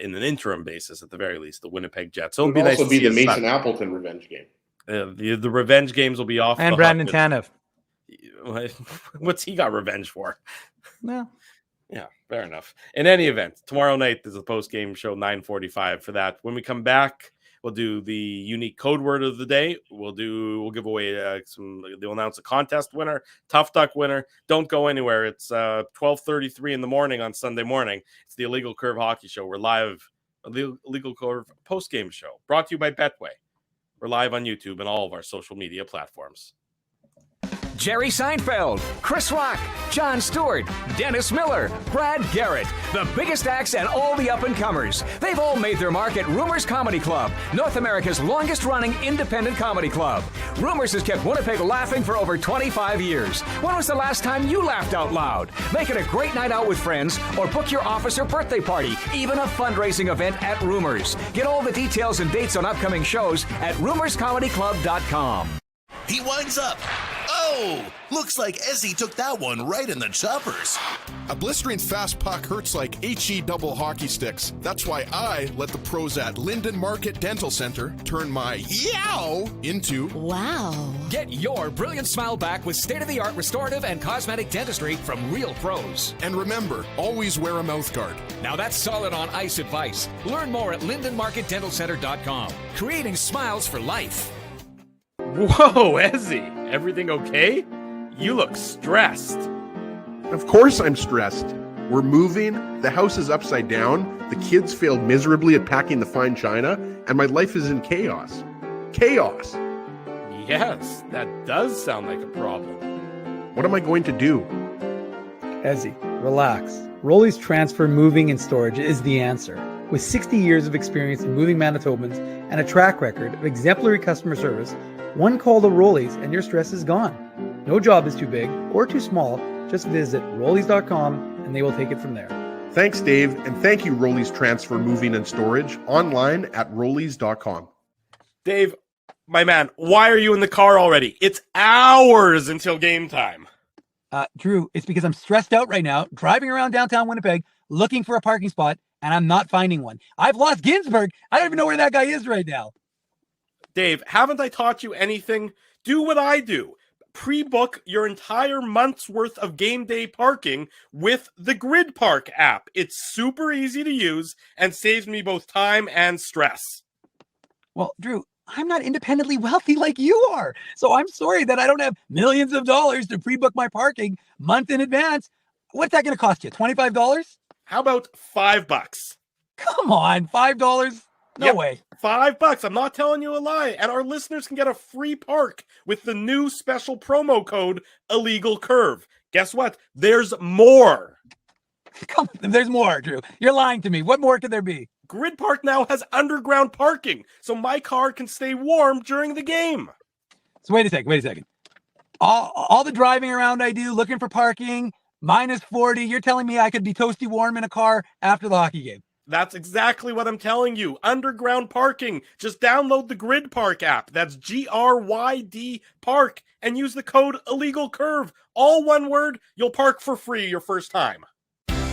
[SPEAKER 2] in an interim basis, at the very least, the Winnipeg Jets. So it'll be nice to see
[SPEAKER 3] the Mason Appleton revenge game.
[SPEAKER 2] The revenge games will be off.
[SPEAKER 4] And Brandon Tanev.
[SPEAKER 2] What's he got revenge for?
[SPEAKER 4] No.
[SPEAKER 2] Yeah, fair enough. In any event, tomorrow night there's a post-game show, 9:45 for that. When we come back, we'll do the unique code word of the day. We'll give away they'll announce a contest winner, Tough Duck winner. Don't go anywhere. It's 12:33 in the morning on Sunday morning. It's the Illegal Curve Hockey Show. We're live, Illegal Curve post-game show, brought to you by Betway. We're live on YouTube and all of our social media platforms.
[SPEAKER 5] Jerry Seinfeld, Chris Rock, Jon Stewart, Dennis Miller, Brad Garrett, the biggest acts and all the up-and-comers. They've all made their mark at Rumors Comedy Club, North America's longest-running independent comedy club. Rumors has kept Winnipeg laughing for over 25 years. When was the last time you laughed out loud? Make it a great night out with friends or book your office or birthday party, even a fundraising event at Rumors. Get all the details and dates on upcoming shows at rumorscomedyclub.com.
[SPEAKER 6] He winds up. Oh, Whoa! Looks like Ezzy took that one right in the choppers.
[SPEAKER 7] A blistering fast puck hurts like HE double hockey sticks. That's why I let the pros at Linden Market Dental Center turn my yow into
[SPEAKER 8] wow.
[SPEAKER 5] Get your brilliant smile back with state-of-the-art restorative and cosmetic dentistry from real pros.
[SPEAKER 7] And remember, always wear a mouth guard.
[SPEAKER 5] Now that's solid on ice advice. Learn more at lindenmarketdentalcenter.com. Creating smiles for life.
[SPEAKER 2] Whoa, Ezzy, everything okay? You look stressed.
[SPEAKER 3] Of course I'm stressed. We're moving, the house is upside down, the kids failed miserably at packing the fine china, and my life is in chaos. Chaos!
[SPEAKER 2] Yes, that does sound like a problem.
[SPEAKER 3] What am I going to do?
[SPEAKER 4] Ezzy, relax. Rolly's Transfer Moving and Storage is the answer. With 60 years of experience in moving Manitobans and a track record of exemplary customer service, one call to Rolly's and your stress is gone. No job is too big or too small. Just visit Rollies.com and they will take it from there.
[SPEAKER 3] Thanks, Dave, and thank you, Rollies Transfer Moving and Storage, online at Rollies.com.
[SPEAKER 2] Dave, my man, why are you in the car already? It's hours until game time.
[SPEAKER 4] Drew, it's because I'm stressed out right now, driving around downtown Winnipeg, looking for a parking spot, and I'm not finding one. I've lost Ginsburg. I don't even know where that guy is right now.
[SPEAKER 2] Dave, haven't I taught you anything? Do what I do. Pre-book your entire month's worth of game day parking with the Grid Park app. It's super easy to use and saves me both time and stress.
[SPEAKER 4] Well, Drew, I'm not independently wealthy like you are. So I'm sorry that I don't have millions of dollars to pre-book my parking month in advance. What's that going to cost you? $25?
[SPEAKER 2] How about $5?
[SPEAKER 4] Come on, $5? No way.
[SPEAKER 2] $5. I'm not telling you a lie. And our listeners can get a free park with the new special promo code Illegal Curve. Guess what? There's more.
[SPEAKER 4] Come on, there's more, Drew. You're lying to me. What more could there be?
[SPEAKER 2] Grid Park now has underground parking, so my car can stay warm during the game.
[SPEAKER 4] So wait a second. All the driving around I do, looking for parking, minus 40, you're telling me I could be toasty warm in a car after the hockey game?
[SPEAKER 2] That's exactly what I'm telling you. Underground parking. Just download the Grid Park app. That's GRYD Park and use the code Illegal Curve. All one word. You'll park for free your first time.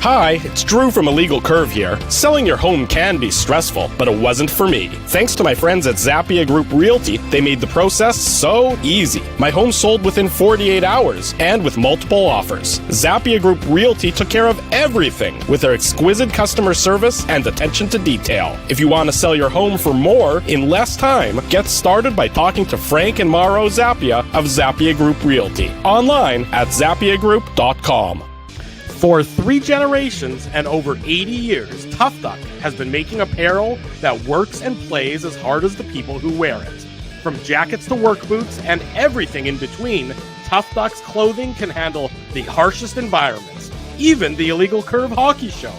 [SPEAKER 9] Hi, it's Drew from Illegal Curve here. Selling your home can be stressful, but it wasn't for me. Thanks to my friends at Zappia Group Realty, they made the process so easy. My home sold within 48 hours and with multiple offers. Zappia Group Realty took care of everything with their exquisite customer service and attention to detail. If you want to sell your home for more in less time, get started by talking to Frank and Mauro Zappia of Zappia Group Realty. Online at zappiagroup.com.
[SPEAKER 2] For 3 generations and over 80 years, Tough Duck has been making apparel that works and plays as hard as the people who wear it. From jackets to work boots and everything in between, Tough Duck's clothing can handle the harshest environments, even the Illegal Curve hockey show.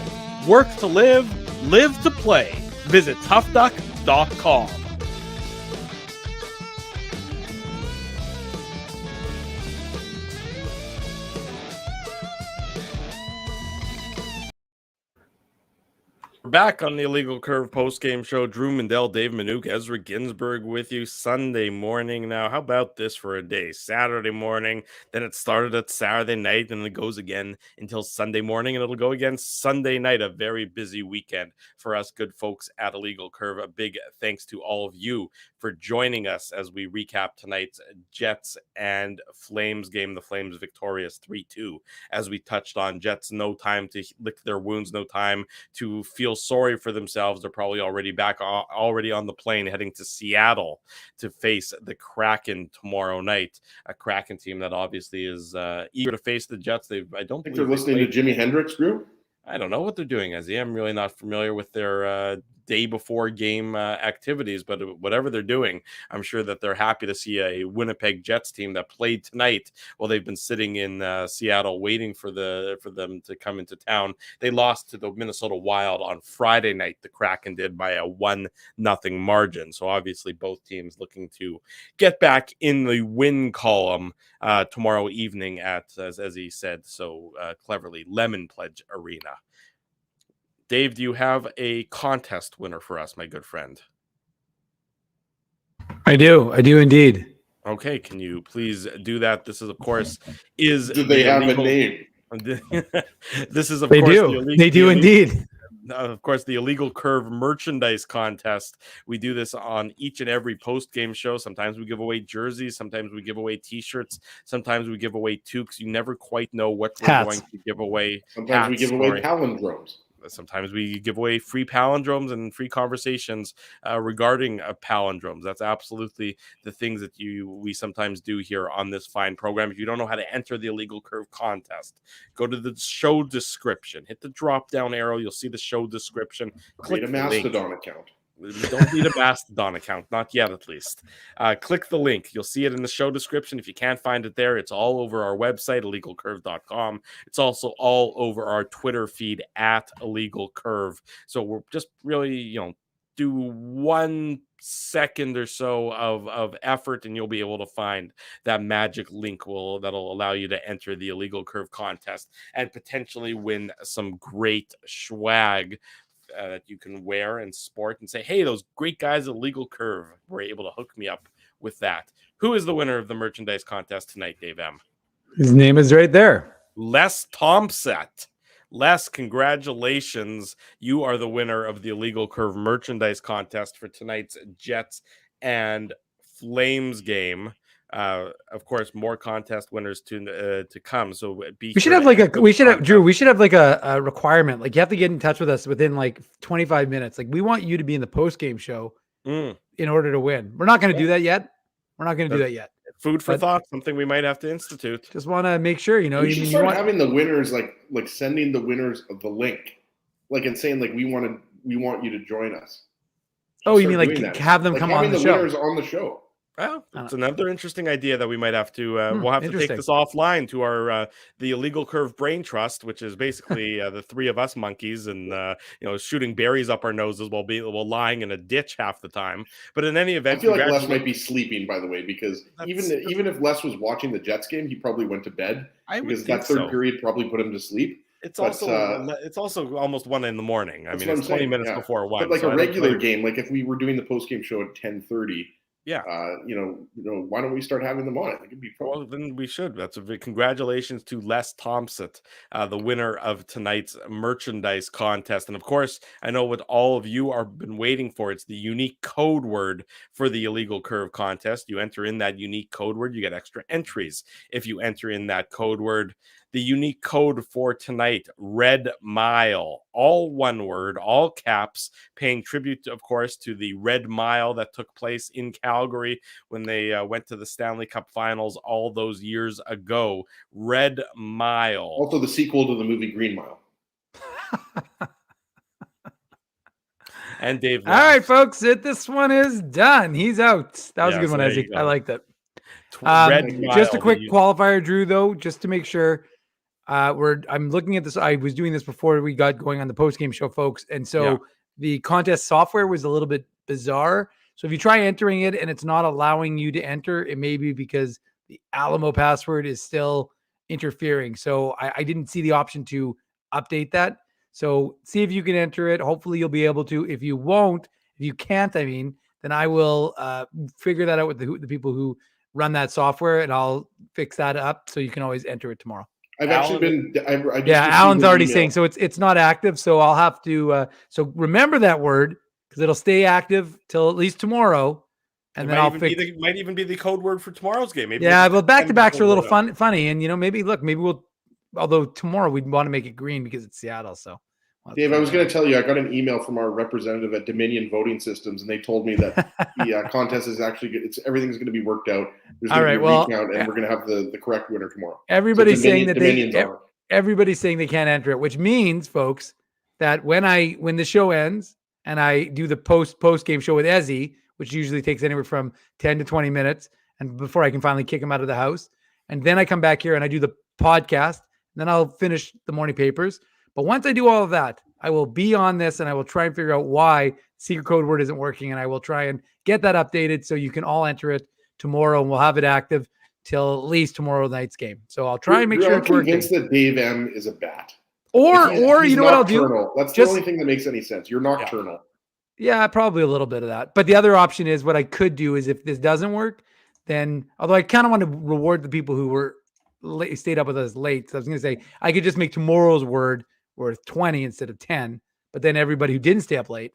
[SPEAKER 2] Work to live, live to play. Visit toughduck.com. We're back on the Illegal Curve post-game show. Drew Mindell, Dave Manouk, Ezra Ginsburg with you Sunday morning. Now, how about this for a day? Saturday morning, then it started at Saturday night, and it goes again until Sunday morning, and it'll go again Sunday night. A very busy weekend for us good folks at Illegal Curve. A big thanks to all of you for joining us as we recap tonight's Jets and Flames game. The Flames victorious 3-2. As we touched on, Jets no time to lick their wounds, no time to feel sorry for themselves. They're probably already on the plane heading to Seattle to face the Kraken tomorrow night. A Kraken team that obviously is eager to face the Jets. I don't think
[SPEAKER 3] they're listening to Jimi Hendrix group.
[SPEAKER 2] I don't know what they're doing, Ezzy. I'm really not familiar with their day before game activities, but whatever they're doing, I'm sure that they're happy to see a Winnipeg Jets team that played tonight while they've been sitting in Seattle waiting for them to come into town. They lost to the Minnesota Wild on Friday night. The Kraken did by a 1-0 margin. So obviously both teams looking to get back in the win column tomorrow evening at, as he said so cleverly, Lemon Pledge Arena. Dave, do you have a contest winner for us, my good friend?
[SPEAKER 4] I do indeed.
[SPEAKER 2] Okay, can you please do that? This is, of course, is
[SPEAKER 3] Do they
[SPEAKER 2] the
[SPEAKER 3] have
[SPEAKER 2] illegal.
[SPEAKER 3] a name?
[SPEAKER 2] This is, of
[SPEAKER 4] They
[SPEAKER 2] course,
[SPEAKER 4] do. They do indeed.
[SPEAKER 2] Of course, the Illegal Curve merchandise contest. We do this on each and every post-game show. Sometimes we give away jerseys. Sometimes we give away T-shirts. Sometimes we give away toques. You never quite know what we're
[SPEAKER 4] Hats.
[SPEAKER 2] going to give away.
[SPEAKER 3] Sometimes we
[SPEAKER 2] Hats,
[SPEAKER 3] give away
[SPEAKER 2] sorry.
[SPEAKER 3] palindromes.
[SPEAKER 2] Sometimes we give away free palindromes and free conversations regarding palindromes. That's absolutely the things that we sometimes do here on this fine program. If you don't know how to enter the Illegal Curve contest, go to the show description. Hit the drop-down arrow. You'll see the show description.
[SPEAKER 3] Create a
[SPEAKER 2] the link.
[SPEAKER 3] Mastodon account.
[SPEAKER 2] We don't need a Mastodon account, not yet at least. Click the link. You'll see it in the show description. If you can't find it there, it's all over our website, illegalcurve.com. It's also all over our Twitter feed at Illegal Curve. So we're just really, do 1 second or so of effort, and you'll be able to find that magic link that'll allow you to enter the Illegal Curve contest and potentially win some great swag that you can wear and sport and say, hey, those great guys at Illegal Curve were able to hook me up with that. Who is the winner of the merchandise contest tonight, Dave M?
[SPEAKER 4] His name is right there.
[SPEAKER 2] Les Thompson. Les, congratulations. You are the winner of the Illegal Curve merchandise contest for tonight's Jets and Flames game. Of course, more contest winners to come. So
[SPEAKER 4] We should have Drew. We should have like a requirement. Like you have to get in touch with us within like 25 minutes. Like we want you to be in the post game show in order to win. We're not going to do that yet.
[SPEAKER 2] Food for thought. Something we might have to institute.
[SPEAKER 4] Just want to make sure
[SPEAKER 3] We should start having the winners like sending the winners of the link, and saying like we want you to join us.
[SPEAKER 4] Oh, you mean like have them come on the show?
[SPEAKER 3] Winners on the show.
[SPEAKER 2] Well, it's another interesting idea that we might have to. We'll have to take this offline to our the Illegal Curve Brain Trust, which is basically the three of us monkeys, and shooting berries up our noses while lying in a ditch half the time. But in any event,
[SPEAKER 3] I feel like Les might be sleeping, by the way, because even if Les was watching the Jets game, he probably went to bed because that third period probably put him to sleep.
[SPEAKER 2] It's also almost 1 a.m. I mean, it's 20 minutes before 1.
[SPEAKER 3] But a regular game, like if we were doing the post game show at 10:30.
[SPEAKER 2] Yeah.
[SPEAKER 3] Why don't we start having them on? I think it'd be fun.
[SPEAKER 2] Well, then we should. That's a big congratulations to Les Thompson, the winner of tonight's merchandise contest. And of course, I know what all of you are been waiting for. It's the unique code word for the Illegal Curve contest. You enter in that unique code word, you get extra entries. If you enter in that code word, the unique code for tonight, Red Mile, all one word, all caps, paying tribute, of course, to the Red Mile that took place in Calgary when they went to the Stanley Cup Finals all those years ago. Red Mile.
[SPEAKER 3] Also the sequel to the movie Green Mile.
[SPEAKER 2] And Dave.
[SPEAKER 4] All right, folks, this one is done. He's out. That was a good one, Ezzy. I liked it. Just a quick qualifier, Drew, though, just to make sure. I'm looking at this. I was doing this before we got going on the post-game show, folks. And so the contest software was a little bit bizarre. So if you try entering it and it's not allowing you to enter, it may be because the Alamo password is still interfering. So I didn't see the option to update that. So see if you can enter it. Hopefully you'll be able to. If you can't, then I will figure that out with the people who run that software, and I'll fix that up so you can always enter it tomorrow.
[SPEAKER 3] I've actually been.
[SPEAKER 4] Alan's already saying so. It's not active, so I'll have to. So remember that word because it'll stay active till at least tomorrow, and then I'll fix.
[SPEAKER 2] It might even be the code word for tomorrow's game. Maybe
[SPEAKER 4] well, back to backs are a little funny, and maybe we'll. Although tomorrow we'd want to make it green because it's Seattle, so.
[SPEAKER 3] Dave, I was going to tell you, I got an email from our representative at Dominion Voting Systems, and they told me that the contest is actually good. Everything's going to be worked out. There's going to be a recount, and we're going to have the correct winner tomorrow.
[SPEAKER 4] Everybody's saying that everybody's saying they can't enter it, which means, folks, that when the show ends and I do the post game show with Ezzy, which usually takes anywhere from 10 to 20 minutes, and before I can finally kick him out of the house, and then I come back here and I do the podcast, and then I'll finish the morning papers. But once I do all of that, I will be on this and I will try and figure out why secret code word isn't working. And I will try and get that updated so you can all enter it tomorrow, and we'll have it active till at least tomorrow night's game. So I'll try and make sure it's working.
[SPEAKER 3] I'm convinced that Dave M is a bat.
[SPEAKER 4] Or you know what I'll do?
[SPEAKER 3] That's the only thing that makes any sense. You're nocturnal.
[SPEAKER 4] Yeah, probably a little bit of that. But the other option is what I could do is if this doesn't work, then although I kind of want to reward the people who were stayed up with us late. So I was going to say I could just make tomorrow's word worth 20 instead of 10, but then everybody who didn't stay up late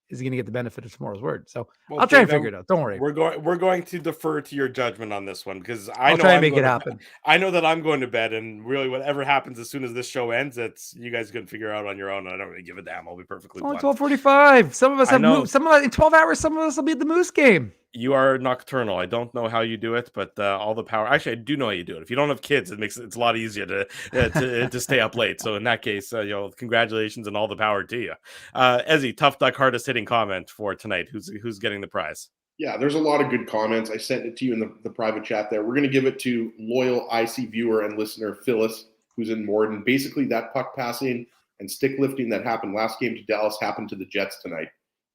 [SPEAKER 4] is going to get the benefit of tomorrow's word. So I'll try and figure it out. Don't worry.
[SPEAKER 2] We're going to defer to your judgment on this one because
[SPEAKER 4] I'll try and make it happen.
[SPEAKER 2] I know that I'm going to bed, and really, whatever happens as soon as this show ends, it's you guys can figure out on your own. I don't really give a damn. I'll be perfectly
[SPEAKER 4] blunt.
[SPEAKER 2] 12:45.
[SPEAKER 4] Some of us have some of us in 12 hours. Some of us will be at the Moose game.
[SPEAKER 2] You are nocturnal. I don't know how you do it, but all the power. Actually, I do know how you do it. If you don't have kids, it's a lot easier to stay up late. So in that case, congratulations and all the power to you. Ezzy, Tough Duck hardest hitting comment for tonight. Who's getting the prize?
[SPEAKER 3] Yeah, there's a lot of good comments. I sent it to you in the private chat there. We're going to give it to loyal IC viewer and listener Phyllis, who's in Morden. Basically, that puck passing and stick lifting that happened last game to Dallas happened to the Jets tonight.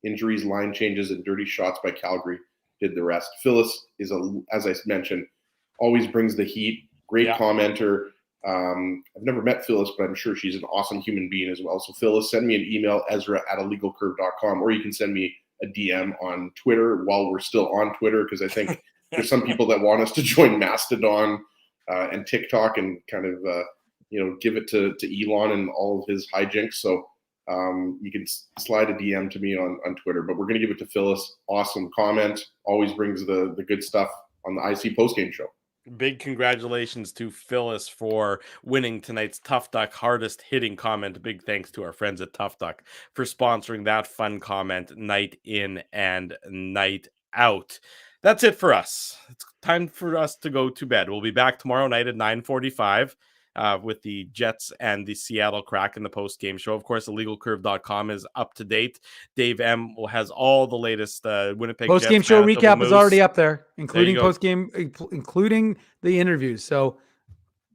[SPEAKER 3] Injuries, line changes, and dirty shots by Calgary did the rest. Phyllis is, as I mentioned, always brings the heat. Great commenter. I've never met Phyllis, but I'm sure she's an awesome human being as well. So Phyllis, send me an email, ezra@illegalcurve.com, or you can send me a DM on Twitter while we're still on Twitter, because I think there's some people that want us to join Mastodon and TikTok and kind of give it to Elon and all of his hijinks. So you can slide a DM to me on Twitter, but we're going to give it to Phyllis. Awesome comment. Always brings the good stuff on the IC postgame show.
[SPEAKER 2] Big congratulations to Phyllis for winning tonight's Tough Duck hardest hitting comment. Big thanks to our friends at Tough Duck for sponsoring that fun comment night in and night out. That's it for us. It's time for us to go to bed. We'll be back tomorrow night at 9:45. With the Jets and the Seattle Kraken, the post-game show. Of course, illegalcurve.com is up to date. Dave M has all the latest Winnipeg
[SPEAKER 4] post-game show recap is already up there, including post-game, including the interviews. So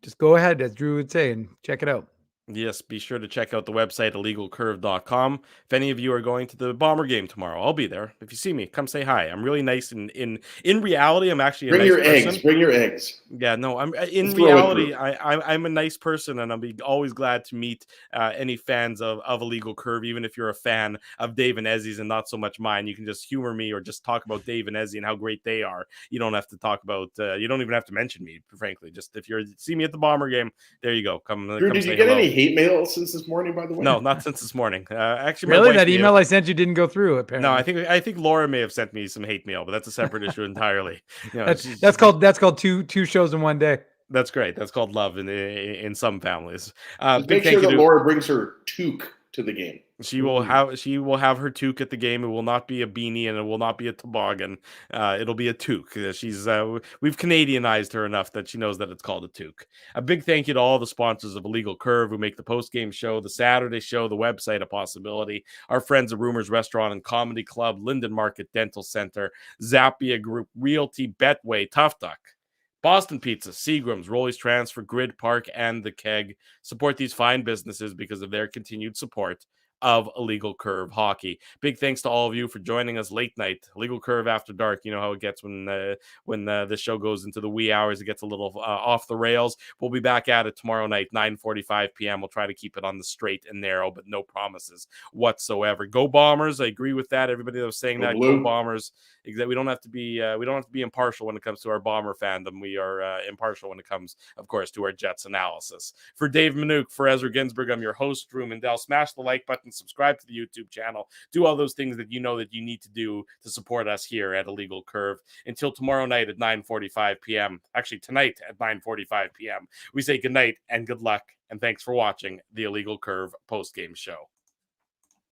[SPEAKER 4] just go ahead, as Drew would say, and check it out.
[SPEAKER 2] Yes, be sure to check out the website, illegalcurve.com. If any of you are going to the Bomber game tomorrow, I'll be there. If you see me, come say hi. I'm really nice. In reality, I'm actually a nice person.
[SPEAKER 3] Bring your eggs.
[SPEAKER 2] Yeah, no, I'm in reality, I'm a nice person, and I'll be always glad to meet any fans of Illegal Curve, even if you're a fan of Dave and Ezzy's and not so much mine. You can just humor me or just talk about Dave and Ezzy and how great they are. You don't have to talk about, you don't even have to mention me, frankly. Just if you see me at the Bomber game, there you go. Come
[SPEAKER 3] did you get any hate mail since this morning, by the way?
[SPEAKER 2] No, not since this morning. Actually,
[SPEAKER 4] really, that email I sent you didn't go through. Apparently,
[SPEAKER 2] no. I think Laura may have sent me some hate mail, but that's a separate issue entirely.
[SPEAKER 4] That's called two shows in one day.
[SPEAKER 2] That's great. That's called love in some families.
[SPEAKER 3] Make sure that Laura brings her toque to the game.
[SPEAKER 2] She will have her toque at the game. It will not be a beanie and it will not be a toboggan. It'll be a toque. We've Canadianized her enough that she knows that it's called a toque. A big thank you to all the sponsors of Illegal Curve who make the post-game show, the Saturday show, the website a possibility. Our friends at Rumors Restaurant and Comedy Club, Linden Market Dental Center, Zappia Group, Realty, Betway, Tough Duck, Boston Pizza, Seagram's, Rolly's Transfer, Grid Park, and The Keg. Support these fine businesses because of their continued support of Illegal Curve Hockey. Big thanks to all of you for joining us late night. Illegal Curve After Dark. You know how it gets when the show goes into the wee hours. It gets a little off the rails. We'll be back at it tomorrow night, 9:45 p.m. We'll try to keep it on the straight and narrow, but no promises whatsoever. Go Bombers! I agree with that. Everybody that was saying that, go Bombers. We don't have to be impartial when it comes to our Bomber fandom. We are impartial when it comes, of course, to our Jets analysis. For Dave Manouk, for Ezra Ginsburg, I'm your host, Drew Mandel. Smash the like button, subscribe to the YouTube channel, do all those things that you know that you need to do to support us here at Illegal Curve. Until tomorrow night at 9:45 p.m. Actually, tonight at 9:45 p.m. We say good night and good luck, and thanks for watching the Illegal Curve post-game show.